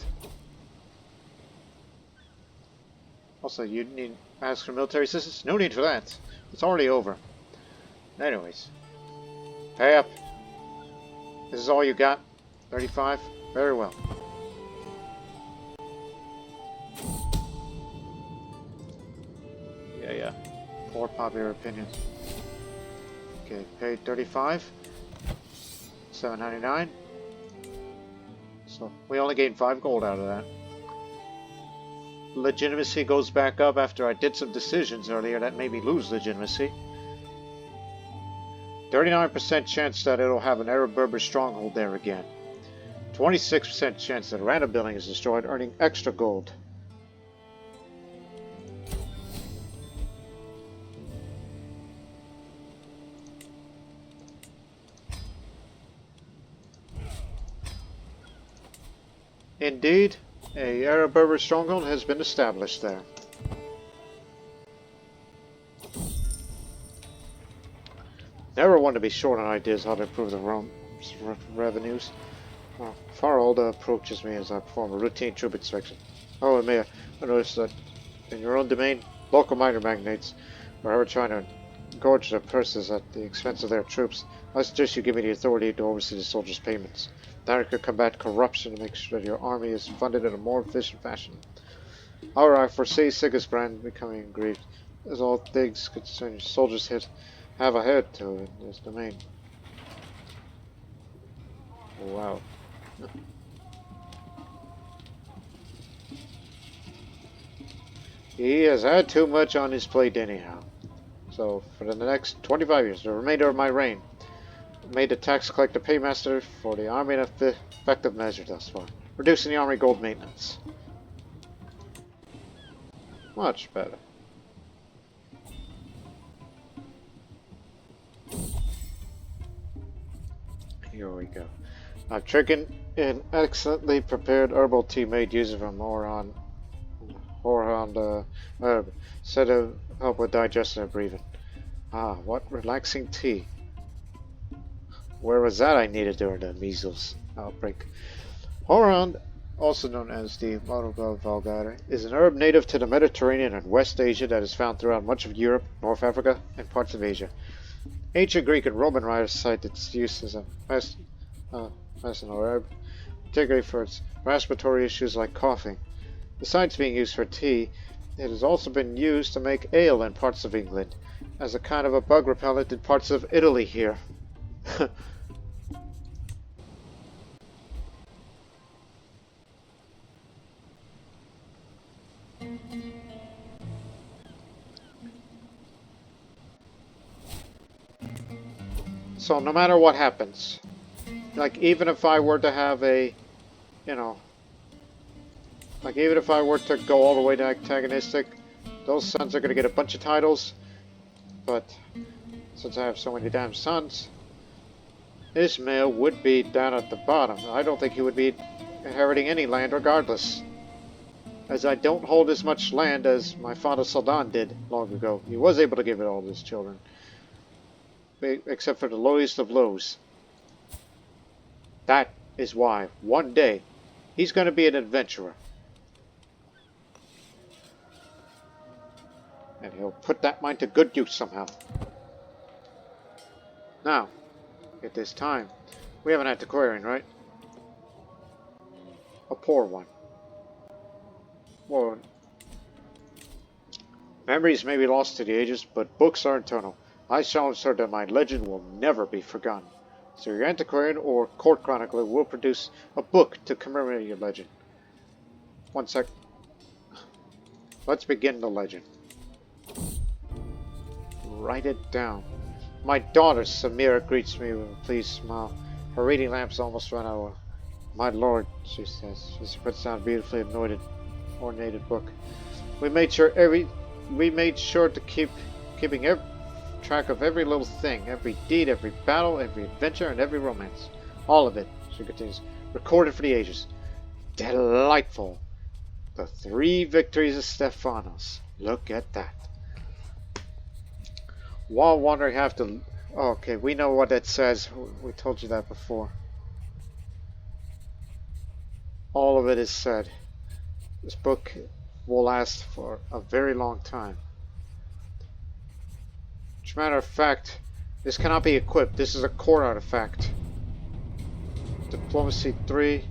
Also, you need to ask for military assistance? No need for that. It's already over. Anyways. Pay up. This is all you got? 35? Very well. Yeah. Poor popular opinion. Okay, paid 35. 7.99. So we only gained 5 gold out of that. Legitimacy goes back up after I did some decisions earlier that made me lose legitimacy. 39% chance that it'll have an Arab-Berber stronghold there again. 26% chance that a random building is destroyed, earning extra gold. Indeed, a Arab-Berber stronghold has been established there. Never want to be short on ideas how to improve the Rome's revenues. Well, Farolda approaches me as I perform a routine troop inspection. Oh, Emir, I noticed that in your own domain, local minor magnates are ever trying to gorge their purses at the expense of their troops. I suggest you give me the authority to oversee the soldiers' payments. That could combat corruption and make sure that your army is funded in a more efficient fashion. However, I foresee Sigisbrand becoming aggrieved, as all things concerning soldiers have a head to in this domain. Wow. He has had too much on his plate anyhow. So, for the next 25 years, the remainder of my reign, made the tax collector paymaster for the army an effective measure thus far, reducing the army gold maintenance. Much better. Here we go. I've tricking an excellently prepared herbal tea made using from Orhan herb, said to help with digestion and breathing. Ah, what relaxing tea. Where was that I needed during the measles outbreak? Horand, also known as the Monoglove vulgare, is an herb native to the Mediterranean and West Asia that is found throughout much of Europe, North Africa, and parts of Asia. Ancient Greek and Roman writers cite its use as a medicinal herb, particularly for its respiratory issues like coughing. Besides being used for tea, it has also been used to make ale in parts of England, as a kind of a bug repellent in parts of Italy here. So no matter what happens, like, even if I were to have a, you know, like, even if I were to go all the way to antagonistic, those sons are going to get a bunch of titles. But since I have so many damn sons, Ismail would be down at the bottom. I don't think he would be inheriting any land regardless, as I don't hold as much land as my father Saldan did long ago. He was able to give it all to his children, except for the lowest of lows. That is why one day he's going to be an adventurer, and he'll put that mind to good use somehow. Now, at this time, we have an antiquarian, right? A poor one. Well, memories may be lost to the ages, but books are eternal. I shall assert that my legend will never be forgotten. So your antiquarian or court chronicler will produce a book to commemorate your legend. One sec. Let's begin the legend. Write it down. My daughter Samira greets me with a pleased smile. Her reading lamp's almost run out. My lord, she says. She puts down a beautifully ornated book. We made sure to keeping track of every little thing, every deed, every battle, every adventure, and every romance. All of it, she continues, recorded for the ages. Delightful. The Three Victories of Stephanos. Look at that. While wandering half the... Okay, we know what it says. We told you that before. All of it is said. This book will last for a very long time. As a matter of fact, this cannot be equipped. This is a core artifact. Diplomacy 3,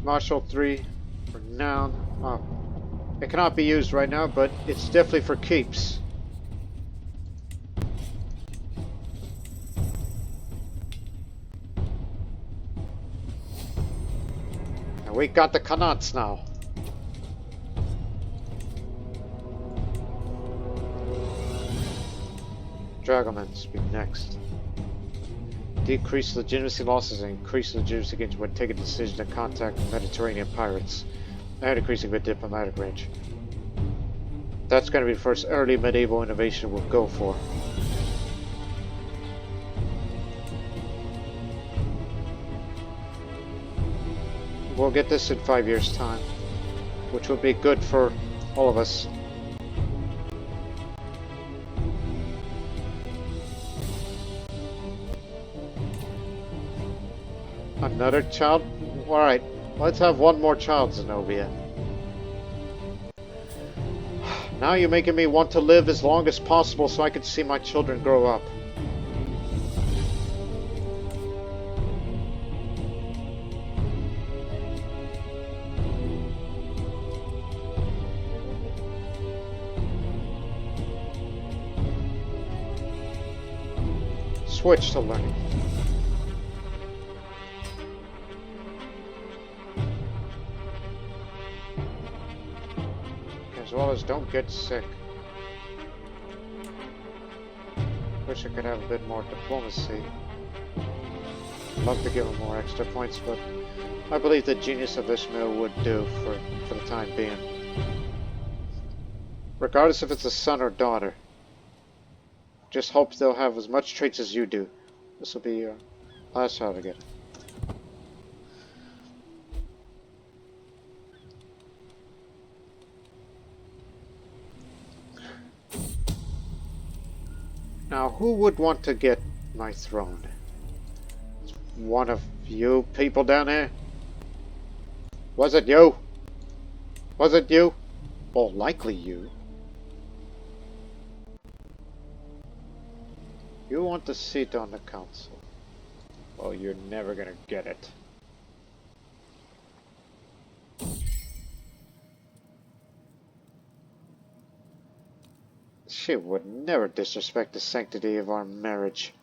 Martial 3, Renown. It cannot be used right now, but it's definitely for keeps. And we got the Khanats now. Dragomans be next. Decrease legitimacy losses and increase legitimacy gains when taking a decision to contact Mediterranean pirates, and increasing the diplomatic range. That's going to be the first early medieval innovation we'll go for. We'll get this in 5 years' time, which will be good for all of us. Another child? Alright, let's have one more child, Zenobia. Now you're making me want to live as long as possible so I can see my children grow up. Switch to learning. As well as don't get sick. Wish I could have a bit more diplomacy. Love to give him more extra points, but I believe the genius of Ismail would do for the time being. Regardless if it's a son or daughter. Just hope they'll have as much traits as you do. This will be your last child again. Now, who would want to get my throne? One of you people down there? Was it you? Was it you? Well, likely you. You want the seat on the council. Well, you're never gonna get it. She would never disrespect the sanctity of our marriage.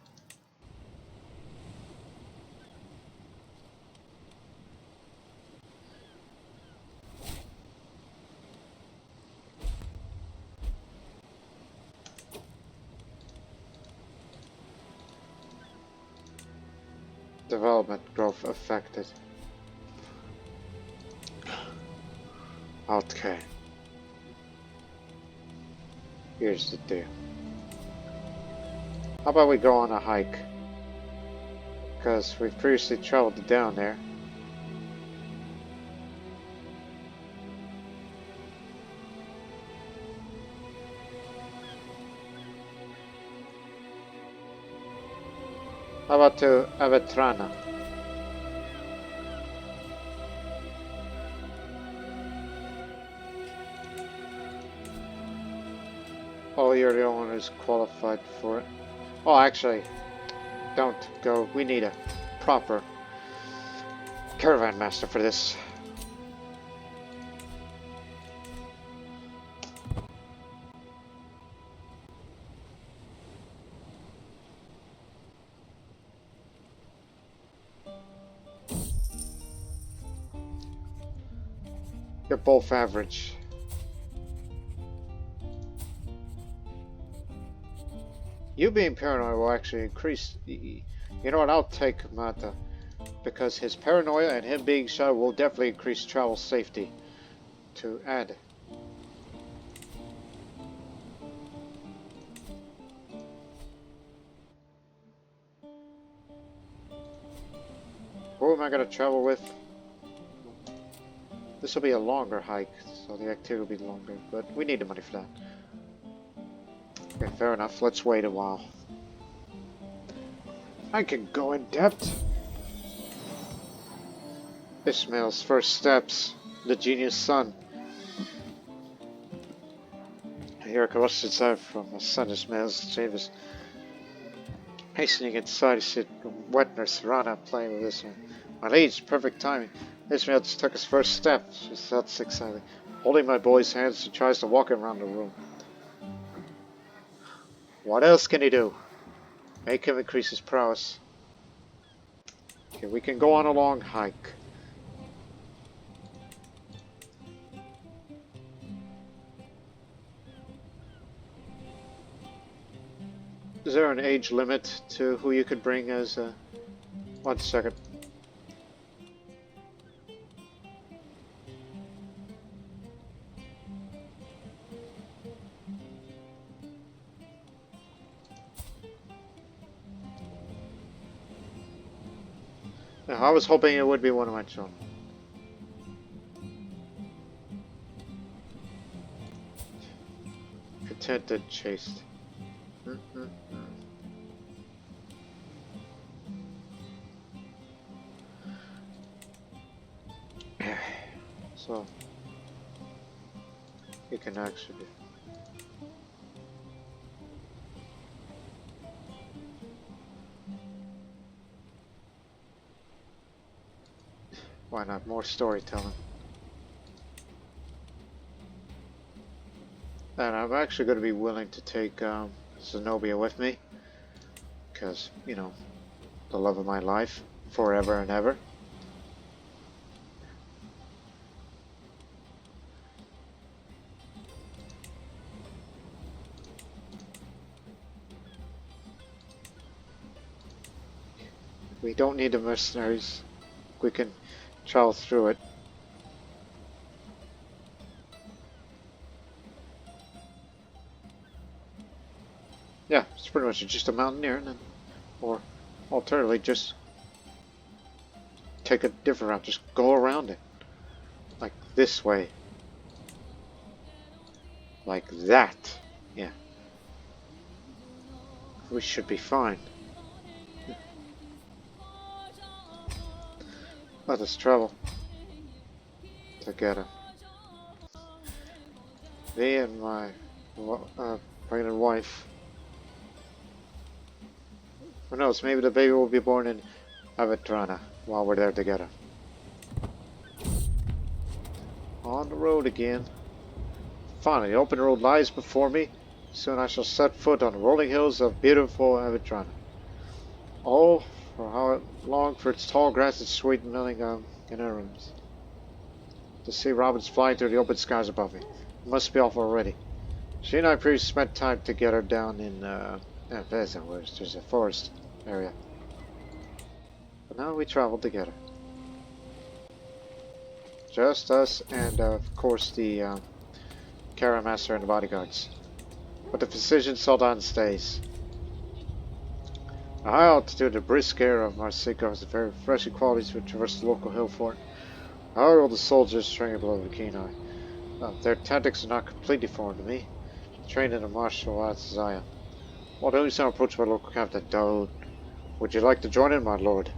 Development growth affected. Okay. Here's the deal. How about we go on a hike? Because we've previously traveled down there. How about to Avetrana? Oh, you're the only one who's qualified for it. Oh, actually, don't go. We need a proper caravan master for this. You're both average. You being paranoid will actually increase. You know what? I'll take Mata. Because his paranoia and him being shy will definitely increase travel safety. To add. Who am I going to travel with? This will be a longer hike, so the activity will be longer, but we need the money for that. Okay, fair enough. Let's wait a while. I can go in depth. Ishmael's first steps. The genius son. Here comes inside from the son Ishmael's chambers. Hastening inside, I see wet nurse Rana playing with this one. My liege, perfect timing. Ishmael just took his first step, she said excited. Holding my boy's hands, she tries to walk him around the room. What else can he do? Make him increase his prowess. Okay, we can go on a long hike. Is there an age limit to who you could bring as a... 1 second. I was hoping it would be one of my children. Contented, chaste. So, you can actually... Why not? More storytelling. And I'm actually going to be willing to take Zenobia with me. Because, you know, the love of my life. Forever and ever. We don't need the mercenaries. We can travel through it. Yeah, it's pretty much just a mountaineer, and then, or alternatively, just take a different route. Just go around it, like this way, like that. Yeah, we should be fine. Let us travel together. Me and my pregnant wife. Who knows, maybe the baby will be born in Avetrana while we're there together. On the road again. Finally, the open road lies before me. Soon I shall set foot on the rolling hills of beautiful Avetrana. Oh, for how long for its tall grass and sweet milling anerones. To see robins flying through the open skies above me. It must be off already. She and I previously spent time together down in Veza, where there's a forest area. But now we traveled together. Just us and, of course, the Kara Master and the bodyguards. But the physician Sultan stays. The high altitude and brisk air of Marsico has the very refreshing qualities which traverse the local hill fort. However, all the soldiers trained below the keen eye. Their tactics are not completely foreign to me, trained in the martial arts as I am. While doing so, approached by local Captain Daoud. Would you like to join in, my lord?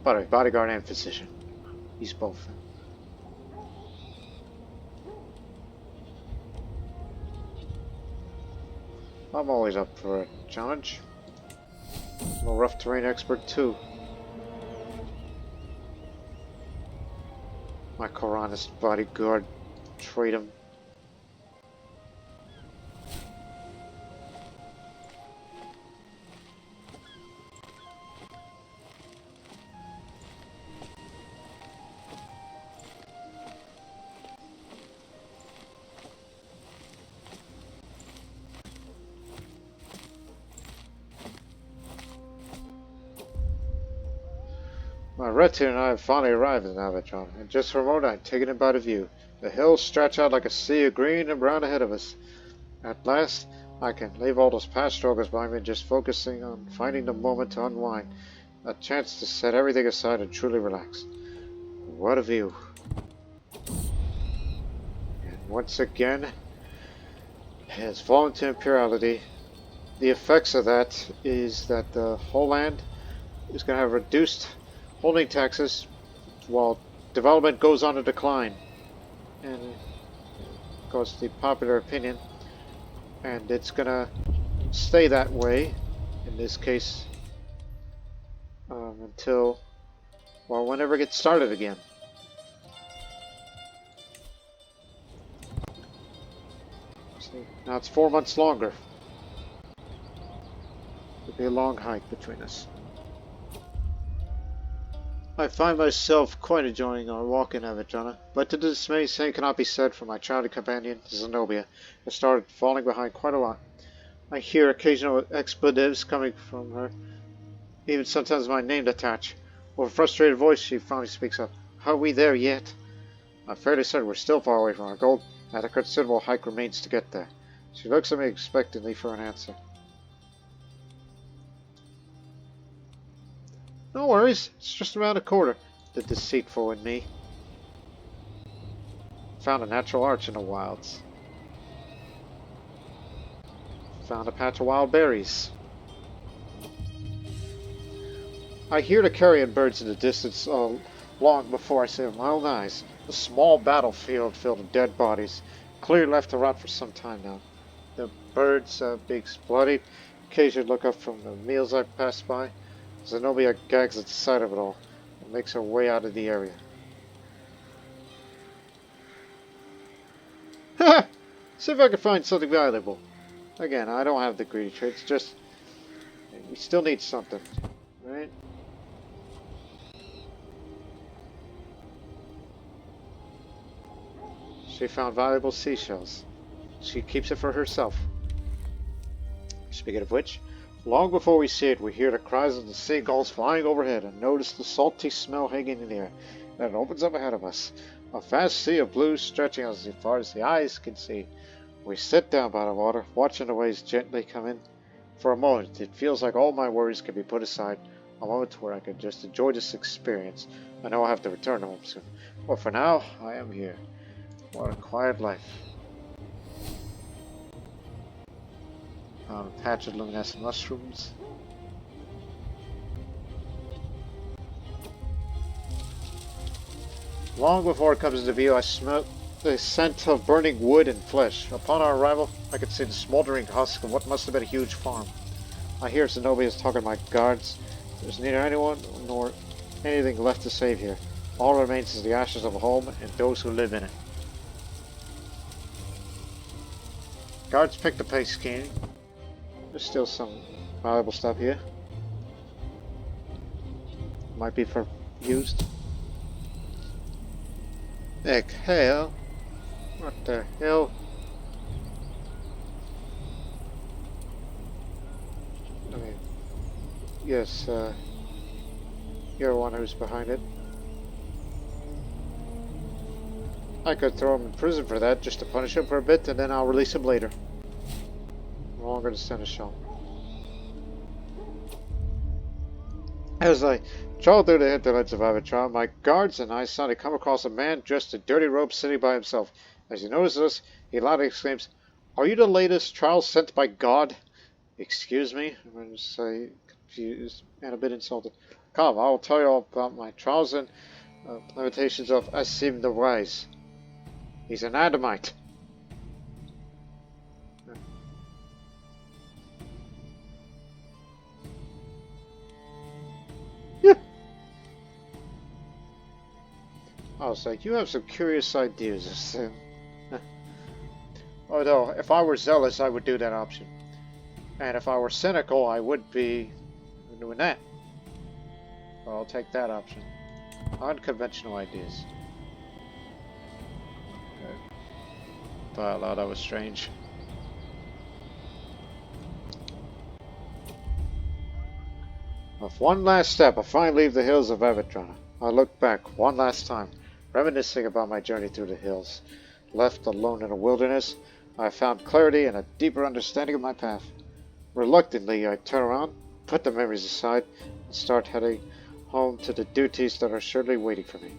By the way, bodyguard and physician. He's both. I'm always up for a challenge. I'm a rough terrain expert too. My Koranist bodyguard trade him. My retinue and I have finally arrived in Avatron, and just for a moment I've taken it by the view. The hills stretch out like a sea of green and brown ahead of us. At last, I can leave all those past struggles behind me, just focusing on finding the moment to unwind, a chance to set everything aside and truly relax. What a view. And once again, it has fallen to imperiality. The effects of that is that the whole land is going to have reduced holding taxes while development goes on a decline, and of course the popular opinion, and it's gonna stay that way in this case until, well, whenever it gets started again. See, now it's 4 months longer. It'll be a long hike between us. I find myself quite enjoying our walk in Avitrana, but to the dismay, same cannot be said for my childhood companion, Zenobia, who started falling behind quite a lot. I hear occasional expletives coming from her, even sometimes my name attached. With a frustrated voice, she finally speaks up. Are we there yet? I'm fairly certain we're still far away from our goal, and a considerable hike remains to get there. She looks at me expectantly for an answer. No worries, it's just around the corner, the deceitful in me. Found a natural arch in the wilds. Found a patch of wild berries. I hear the carrion birds in the distance long before I see it with my own eyes. A small battlefield filled with dead bodies, clearly left to rot for some time now. The birds, beaks bloodied, occasionally look up from the meals I pass by. Zenobia gags at the sight of it all and makes her way out of the area. Ha! See if I can find something valuable. Again, I don't have the greedy traits, just we still need something, right? She found valuable seashells. She keeps it for herself. Speaking of which, long before we see it, we hear the cries of the seagulls flying overhead and notice the salty smell hanging in the air. Then it opens up ahead of us, a vast sea of blue stretching as far as the eyes can see. We sit down by the water, watching the waves gently come in. For a moment, it feels like all my worries can be put aside, a moment where I can just enjoy this experience. I know I'll have to return home soon, but for now, I am here. What a quiet life. Found a patch of luminescent mushrooms. Long before it comes into view, I smell the scent of burning wood and flesh. Upon our arrival, I could see the smoldering husk of what must have been a huge farm. I hear Zenobia is talking to my guards. There's neither anyone nor anything left to save here. All remains is the ashes of a home and those who live in it. Guards pick the pace keen. There's still some valuable stuff here. Might be for used. Heck, hell. What the hell? Okay. Yes, you're the one who's behind it. I could throw him in prison for that, just to punish him for a bit, and then I'll release him later. No longer the seneschal. As I traveled through the hinterlands of Avatron, my guards and I suddenly come across a man dressed in dirty robes sitting by himself. As he notices us, he loudly exclaims, "Are you the latest trial sent by God?" Excuse me? I'm just confused and a bit insulted. Come, I will tell you all about my trials and limitations of Asim the Wise. He's an Adamite. I was like, you have some curious ideas, Asim. Although, if I were zealous, I would do that option. And if I were cynical, I would be doing that. But I'll take that option. Unconventional ideas. Thought out that was strange. With one last step, I finally leave the hills of Avatrana. I look back one last time, reminiscing about my journey through the hills. Left alone in a wilderness, I found clarity and a deeper understanding of my path. Reluctantly, I turn around, put the memories aside, and start heading home to the duties that are surely waiting for me.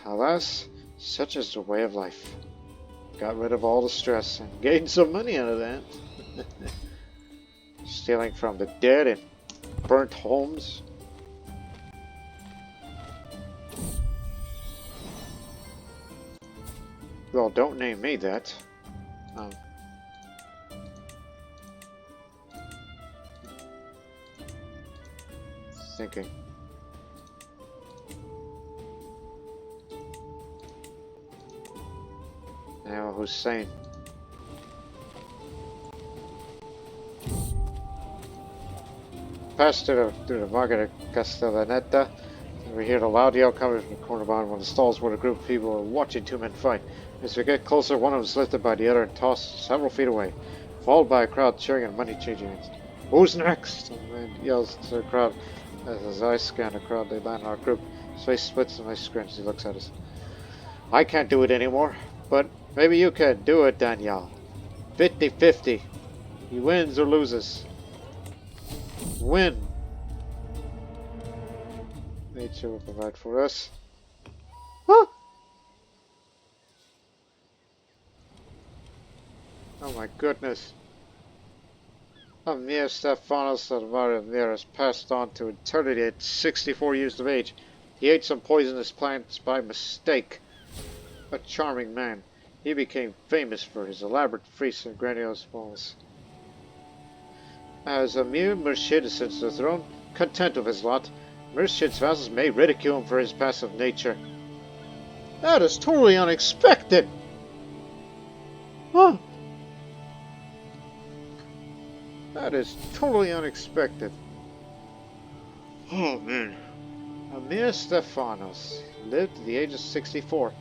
Alas, such is the way of life. Got rid of all the stress and gained some money out of that. Stealing from the dead and burnt homes. Well, don't name me that. Thinking. Now Hussein. Passed through the market of Castellaneta, and we hear a loud yell coming from the corner behind one of the stalls where a group of people are watching two men fight. As we get closer, one of them is lifted by the other and tossed several feet away, followed by a crowd cheering and money changing hands. Who's next? And the man yells to the crowd. As his eyes scan the crowd, they land on our group. His face splits and he grins as he looks at us. I can't do it anymore, but maybe you can. Do it, Danielle. 50-50. He wins or loses. Win. Nature will provide for us. Huh? Oh my goodness. Emir Stephanos Emir has passed on to eternity at 64 years of age. He ate some poisonous plants by mistake. A charming man, he became famous for his elaborate feasts and grandiose balls. As Emir Murshid ascends to the throne, content with his lot, Murshid's vassals may ridicule him for his passive nature. That is totally unexpected! Huh? That is totally unexpected. Oh man. Emir Stephanos lived to the age of 64.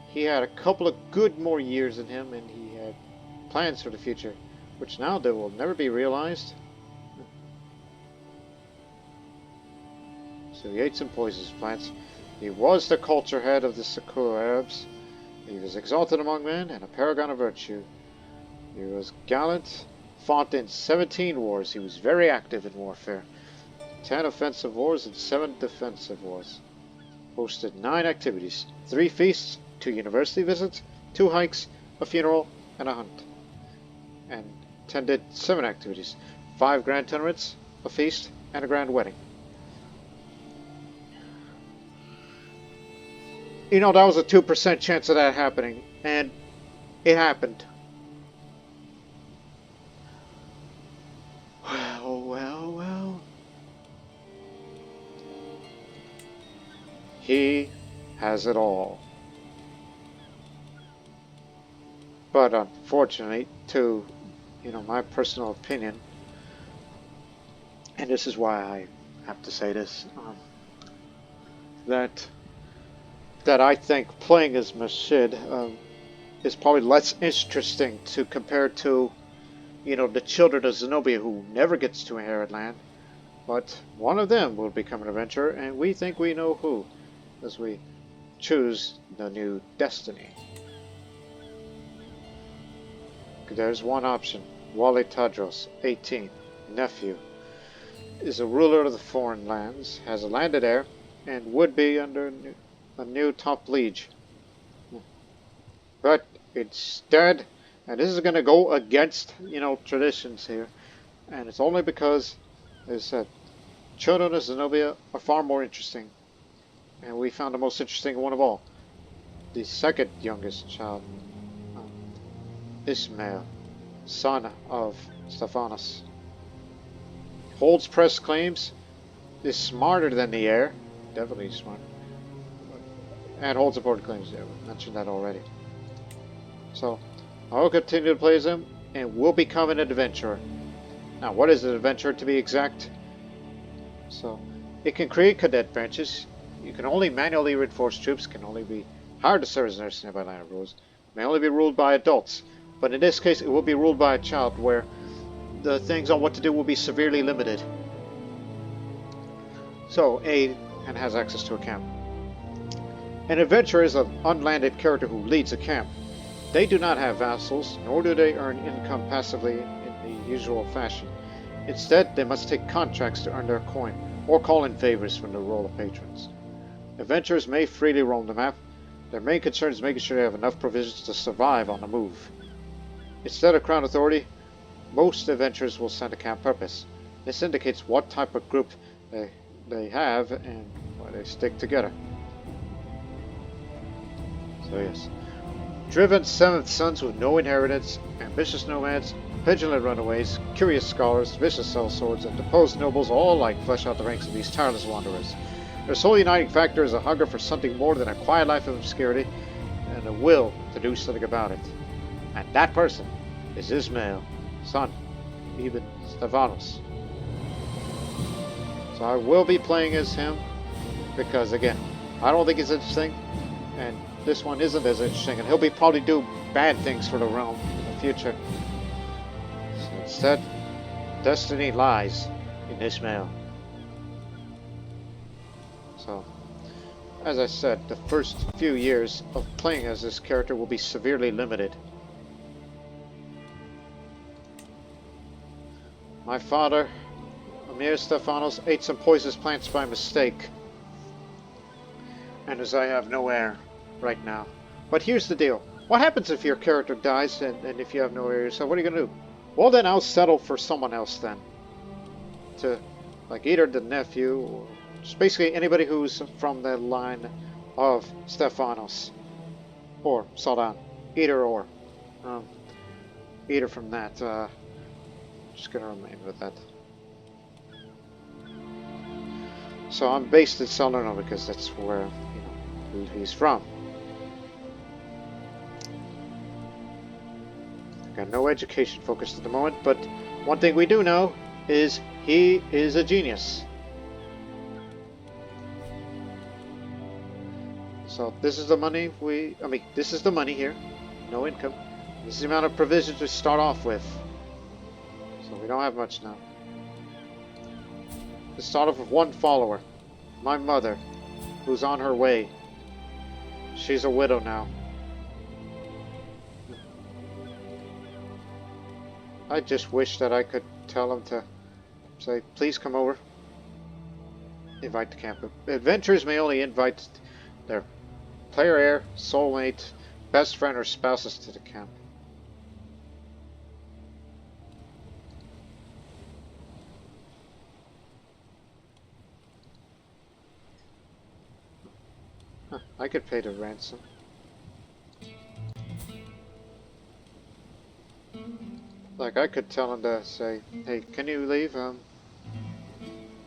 He had a couple of good more years in him, and he had plans for the future, which now they will never be realized. So he ate some poisonous plants. He was the culture head of the Siculo-Arabs. He was exalted among men and a paragon of virtue. He was gallant, fought in 17 wars. He was very active in warfare. 10 offensive wars and 7 defensive wars. Hosted 9 activities, 3 feasts, 2 university visits, 2 hikes, a funeral, and a hunt. And attended 7 activities, 5 grand tournaments, a feast, and a grand wedding. You know, that was a 2% chance of that happening, and it happened. Well. He has it all. But unfortunately, to, my personal opinion, and this is why I have to say this, that I think playing as Mashid is probably less interesting to compare to, the children of Zenobia who never gets to inherit land, But one of them will become an adventurer, and we think we know who, as we choose the new destiny. There's one option. Wali Tadros, 18, nephew, is a ruler of the foreign lands, has a landed heir, and would be under a new top liege. But instead, and this is going to go against, traditions here, and it's only because, as I said, children of Zenobia are far more interesting, and we found the most interesting one of all, the second youngest child, Ismail, son of Stephanos. Holds press claims, is smarter than the heir, definitely smart, and holds important claims. Yeah, we mentioned that already. So, I'll continue to play as him, and will become an adventurer. Now, what is an adventurer to be exact? So, it can create cadet branches. You can only manually reinforce troops, can only be hired to serve as nurses by line of rules, may only be ruled by adults. But in this case, it will be ruled by a child, where the things on what to do will be severely limited. So, and has access to a camp. An adventurer is an unlanded character who leads a camp. They do not have vassals, nor do they earn income passively in the usual fashion. Instead, they must take contracts to earn their coin, or call in favors from the roll of patrons. Adventurers may freely roam the map. Their main concern is making sure they have enough provisions to survive on the move. Instead of crown authority, most adventurers will send a camp purpose. This indicates what type of group they have and why they stick together. So yes. Driven seventh sons with no inheritance, ambitious nomads, vigilant runaways, curious scholars, vicious sellswords, and deposed nobles all alike flesh out the ranks of these tireless wanderers. Their sole uniting factor is a hunger for something more than a quiet life of obscurity, and a will to do something about it. And that person is Ismail, son of Emir Stephanos. So I will be playing as him, because again, I don't think it's interesting, and this one isn't as interesting, and he'll be probably do bad things for the realm in the future. So instead, destiny lies in Ismail. So, as I said, the first few years of playing as this character will be severely limited. My father, Emir Stephanos, ate some poisonous plants by mistake, and as I have no heir right now. But here's the deal. What happens if your character dies and if you have no heir yourself? What are you going to do? Well, then I'll settle for someone else then. To, like, either the nephew or just basically anybody who's from the line of Stephanos. Or Saldan. Either or. Either from that. Just going to remain with that. So I'm based in Salerno because that's where, who he's from. Got no education focused at the moment, but one thing we do know is he is a genius. So this is the money this is the money here. No income. This is the amount of provisions we start off with. So we don't have much now. Let's start off with one follower. My mother, who's on her way. She's a widow now. I just wish that I could tell him to say, please come over. Invite the camp. Adventurers may only invite their player heir, soulmate, best friend, or spouses to the camp. Huh, I could pay the ransom. Like, I could tell him to say, hey, can you leave?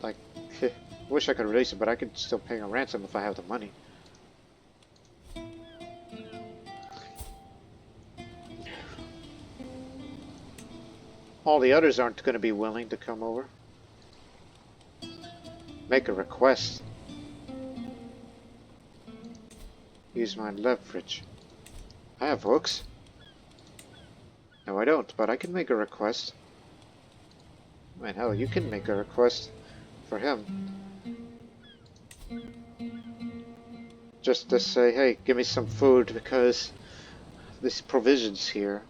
Like, wish I could release him, but I could still pay a ransom if I have the money. All the others aren't going to be willing to come over. Make a request. Use my leverage. I have hooks. No, I don't, but I can make a request. I mean, hell, you can make a request. for him. Just to say, hey, give me some food because this provisions here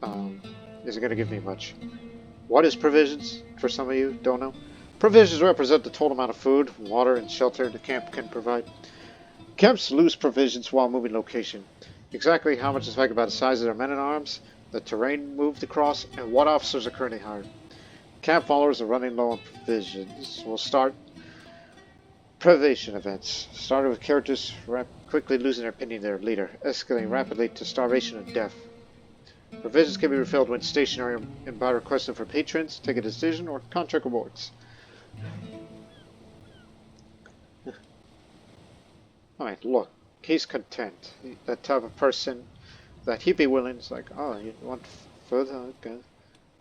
isn't going to give me much. What is provisions, for some of you don't know? Provisions represent the total amount of food, water, and shelter the camp can provide. Camps lose provisions while moving location. Exactly how much is affected by the size of their men-at-arms, the terrain moved across, and what officers are currently hired. Camp followers are running low on provisions. We'll start privation events, starting with characters quickly losing their opinion of their leader, escalating rapidly to starvation and death. Provisions can be refilled when stationary and by requesting for patrons, take a decision, or contract rewards. Alright, look, he's content. That type of person that he'd be willing, it's like, oh, you want food? Okay.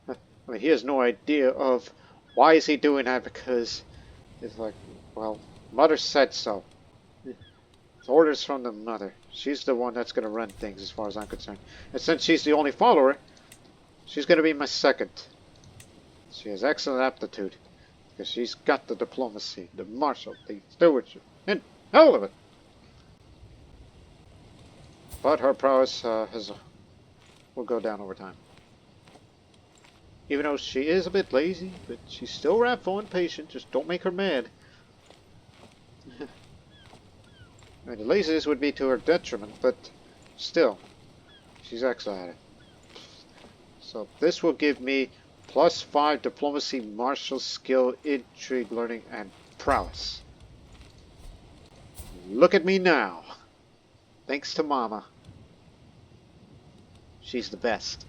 I mean, he has no idea of why is he doing that, because it's like, well, mother said so. It's orders from the mother. She's the one that's going to run things as far as I'm concerned. And since she's the only follower, she's going to be my second. She has excellent aptitude. Because she's got the diplomacy, the martial, the stewardship, and all of it. But her prowess will go down over time. Even though she is a bit lazy, but she's still wrathful and patient. Just don't make her mad. I mean, the laziness would be to her detriment, but still, she's excellent at it. So this will give me +5 diplomacy, martial skill, intrigue, learning, and prowess. Look at me now. Thanks to Mama. She's the best.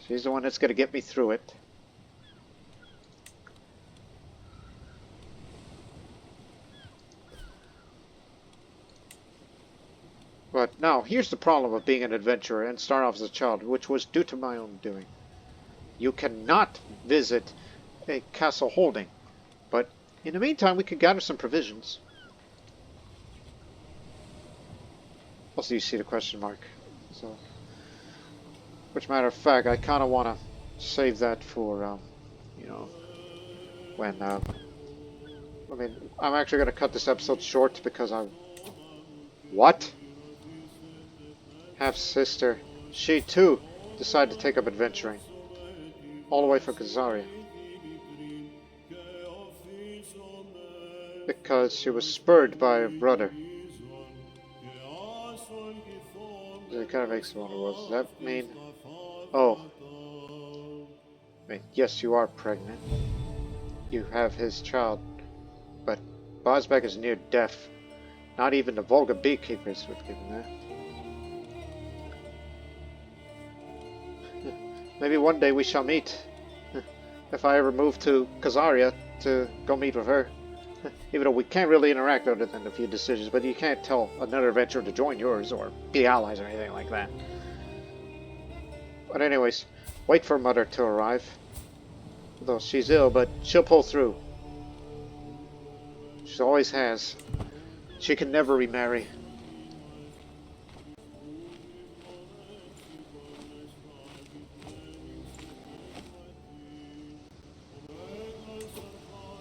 She's the one that's going to get me through it. But now, here's the problem of being an adventurer and starting off as a child, which was due to my own doing. You cannot visit a castle holding, but in the meantime we can gather some provisions. Also, you see the question mark. So, which matter of fact, I kind of want to save that for, you know, when, I mean, I'm actually going to cut this episode short because I'm... What? Half-sister. She, too, decided to take up adventuring. All the way from Caesarea. Because she was spurred by her brother. It kind of makes me wonder, what does that mean? Oh. Wait, yes, you are pregnant. You have his child. But Bosbeck is near death. Not even the Volga beekeepers would give him that. Maybe one day we shall meet. If I ever move to Caesarea to go meet with her. Even though we can't really interact other than a few decisions, but you can't tell another adventurer to join yours or be allies or anything like that. But anyways, wait for Mother to arrive. Although she's ill, but she'll pull through. She always has. She can never remarry.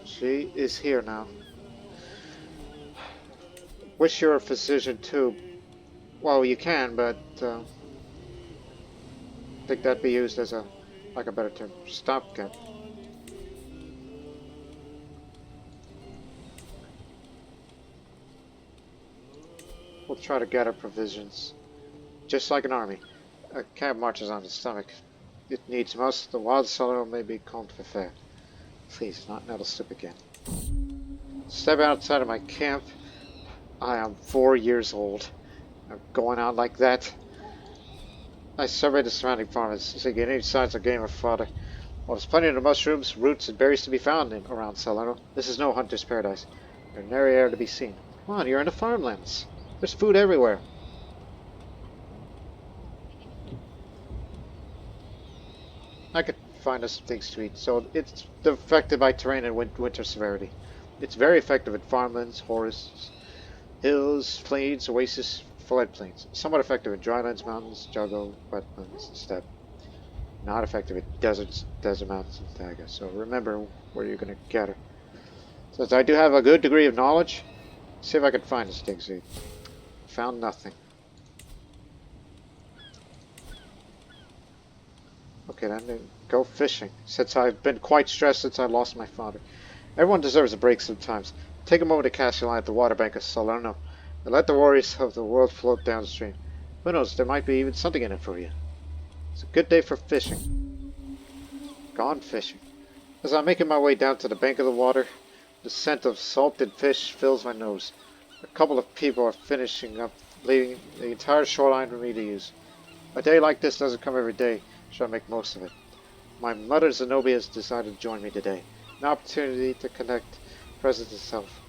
She is here now. Wish you're a physician too. Well, you can, but I think that'd be used as a, like a better term, stopgap. We'll try to gather provisions, just like an army. A camp marches on the stomach. It needs most. The wild cellar may be contrefaire. Please, not nettle slip again. Step outside of my camp. I am 4 years old. I'm going out like that. I surveyed the surrounding farms, seeking any signs of game or fodder. While there's plenty of the mushrooms, roots, and berries to be found around Salerno, this is no hunter's paradise. There's nary air to be seen. Come on, you're in the farmlands. There's food everywhere. I could find us things to eat. So it's affected by terrain and winter severity. It's very effective in farmlands, forests, hills, plains, oases, floodplains. Somewhat effective in drylands, mountains, jungle, wetlands, and steppe. Not effective at deserts, desert mountains, and Taiga. So remember where you're going to get her. Since I do have a good degree of knowledge, see if I can find this dig seed. Found nothing. Okay, then go fishing. Since I've been quite stressed since I lost my father. Everyone deserves a break sometimes. Take a moment to cast your line at the water bank of Salerno, and let the worries of the world float downstream. Who knows, there might be even something in it for you. It's a good day for fishing. Gone fishing. As I'm making my way down to the bank of the water, the scent of salted fish fills my nose. A couple of people are finishing up, leaving the entire shoreline for me to use. A day like this doesn't come every day, so I make most of it. My mother Zenobia has decided to join me today. An opportunity to connect present itself,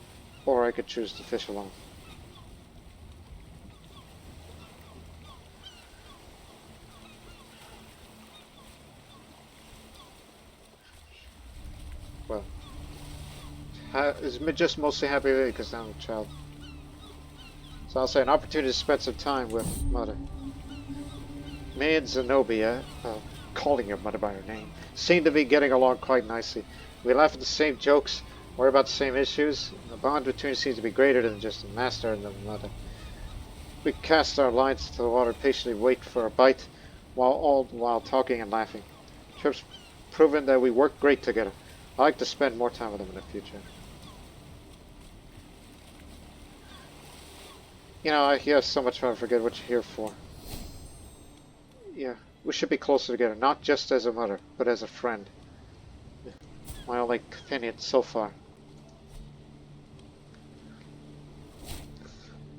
or I could choose to fish alone. Well, is just mostly happy because I'm a child. So I'll say an opportunity to spend some time with mother. Me and Zenobia, calling your mother by her name, seem to be getting along quite nicely. We laugh at the same jokes, worry about the same issues. The bond between us seems to be greater than just a master and a mother. We cast our lines to the water, patiently wait for a bite, while talking and laughing. Trip's proven that we work great together. I like to spend more time with them in the future. You know, I have so much fun I forget what you're here for. Yeah, we should be closer together, not just as a mother, but as a friend. My only companion so far.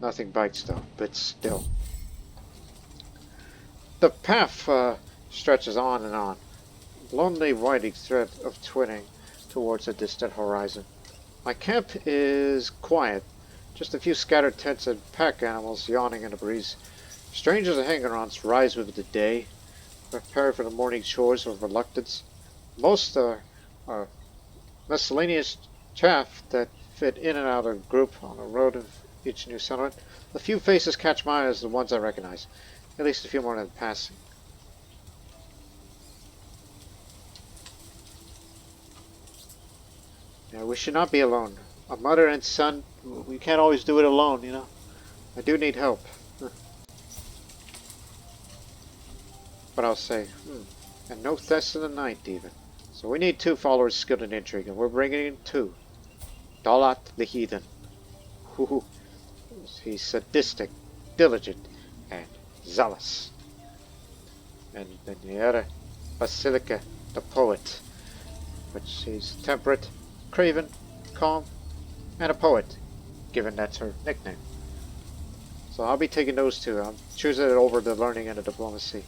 Nothing bites though, but still. The path stretches on and on, lonely winding thread of twinning towards a distant horizon. My camp is quiet, just a few scattered tents and pack animals yawning in the breeze. Strangers and hanger-ons rise with the day, prepare for the morning chores with reluctance. Most are miscellaneous chaff that fit in and out of a group on the road of each new settlement. The few faces catch my eye as the ones I recognize, at least a few more than passing. Yeah, we should not be alone. A mother and son, we can't always do it alone, you know. I do need help. But I'll say, and no thefts in the night, even. So we need 2 followers skilled in intrigue, and we're bringing in 2. Dalat the Heathen. He's sadistic, diligent, and zealous. And then the other, Basilica, the poet. Which he's temperate, craven, calm, and a poet, given that's her nickname. So I'll be taking those 2. I'm choosing it over the learning and the diplomacy.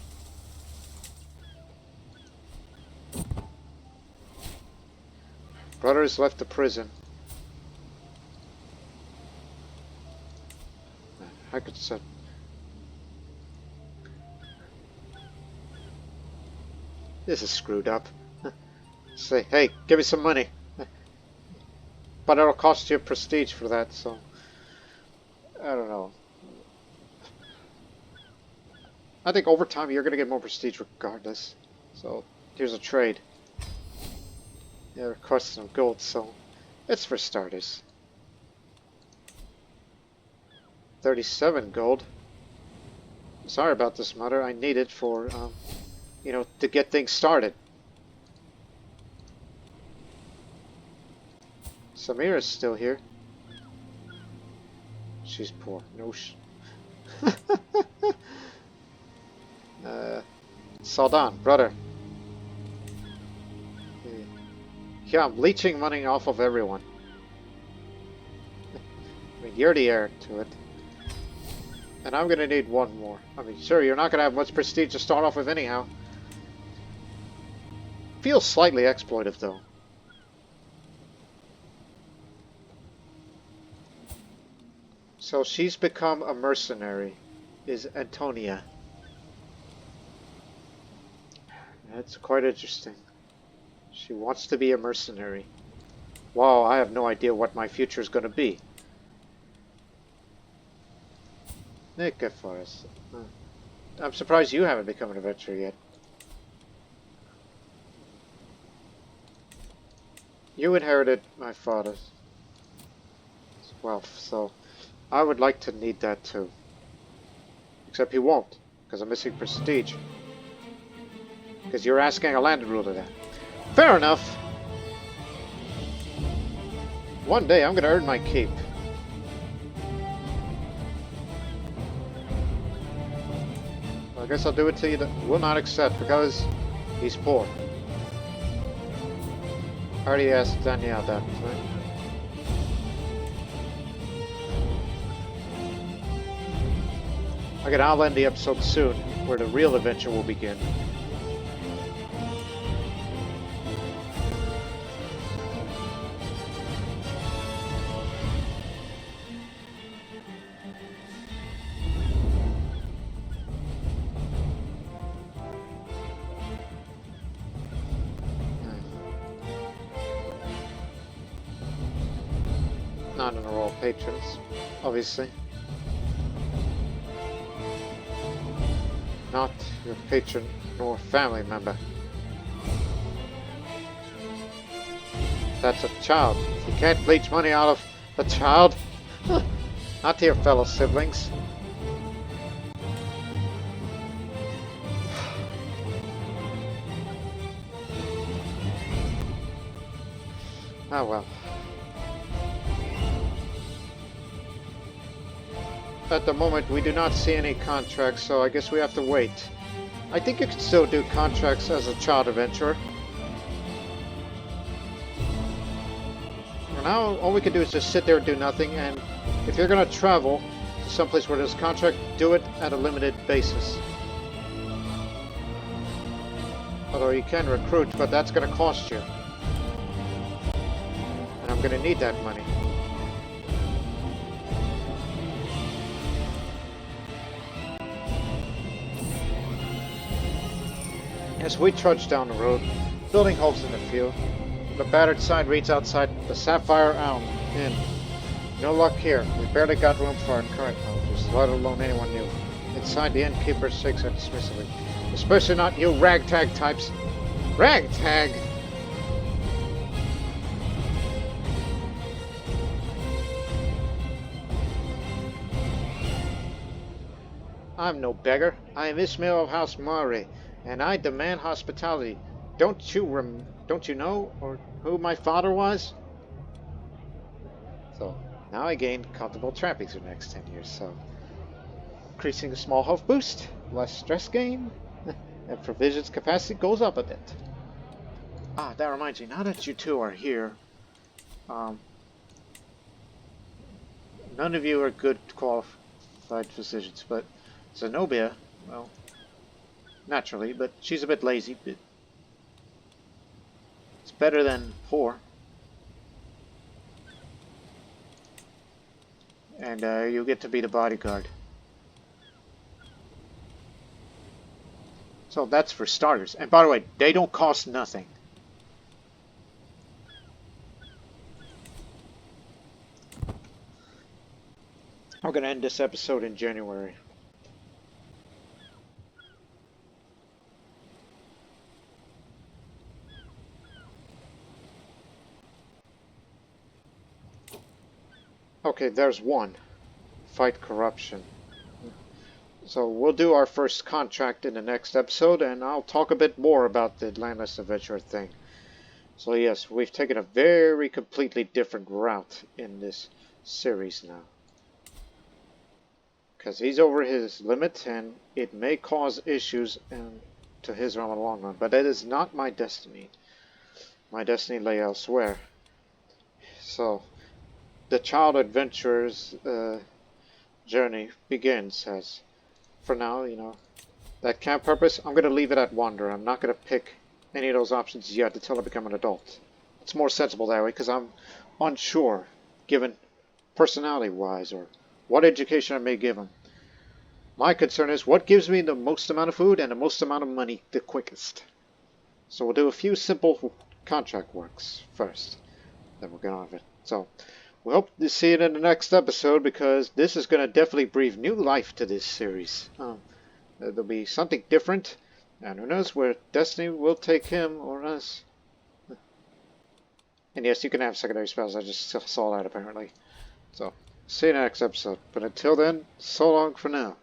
Brothers left the prison. I could say. This is screwed up. Say, hey, give me some money. But it'll cost you prestige for that, so I don't know. I think over time you're gonna get more prestige regardless. So here's a trade. Yeah, it costs some gold, so it's for starters. 37 gold. Sorry about this, mother. I need it for, you know, to get things started. Samira's still here. She's poor. No Saldan, brother. Yeah, I'm leeching money off of everyone. I mean, you're the heir to it. And I'm gonna need 1 more. I mean, sure, you're not gonna have much prestige to start off with anyhow. Feels slightly exploitive, though. So she's become a mercenary, is Antonia. That's quite interesting. She wants to be a mercenary. Wow, I have no idea what my future is going to be. Nick Forrest. I'm surprised you haven't become an adventurer yet. You inherited my father's wealth, so I would like to need that too. Except he won't, because I'm missing prestige. Because you're asking a landed ruler that. Fair enough. One day I'm going to earn my keep. I guess I'll do it to you that will not accept because he's poor. I already asked Danielle that, right? Again, I'll end the episode soon, where the real adventure will begin. Not in the role of patrons, obviously. Not your patron nor family member. That's a child. You can't bleach money out of a child. Not to your fellow siblings. Ah well. At the moment, we do not see any contracts, so I guess we have to wait. I think you can still do contracts as a child adventurer. For now, all we can do is just sit there and do nothing, and if you're going to travel to someplace where there's a contract, do it at a limited basis. Although you can recruit, but that's going to cost you. And I'm going to need that money. As we trudge down the road, building holes in the field, the battered sign reads outside the Sapphire Elm Inn. No luck here. We barely got room for our current owners, let alone anyone new. Inside, the innkeeper shakes her dismissively. Especially not you ragtag types. Ragtag? I'm no beggar. I am Ismail of House Mari, and I demand hospitality. Don't you know, or who my father was? So, now I gain comfortable trappings for the next 10 years, so... Increasing a small health boost, less stress gain, and provisions capacity goes up a bit. Ah, that reminds me, now that you two are here, none of you are good qualified physicians, but Zenobia, well, naturally, but she's a bit lazy, but it's better than poor. And you get to be the bodyguard. So that's for starters. And by the way, they don't cost nothing. I'm going to end this episode in January. Okay, there's one. Fight corruption. So we'll do our first contract in the next episode, and I'll talk a bit more about the Landless Adventurer thing. So yes, we've taken a very completely different route in this series now. Because he's over his limit, and it may cause issues to his realm in the long run. But that is not my destiny. My destiny lay elsewhere. So, the child adventurer's journey begins as... For now, you know, that camp purpose, I'm going to leave it at wander. I'm not going to pick any of those options yet until I become an adult. It's more sensible that way because I'm unsure, given personality-wise, or what education I may give him. My concern is what gives me the most amount of food and the most amount of money the quickest. So we'll do a few simple contract works first. Then we'll get on with it. So, we hope to see it in the next episode because this is going to definitely breathe new life to this series. There'll be something different, and who knows where destiny will take him or us. And yes, you can have secondary spells. I just saw that apparently. So, see you next episode. But until then, so long for now.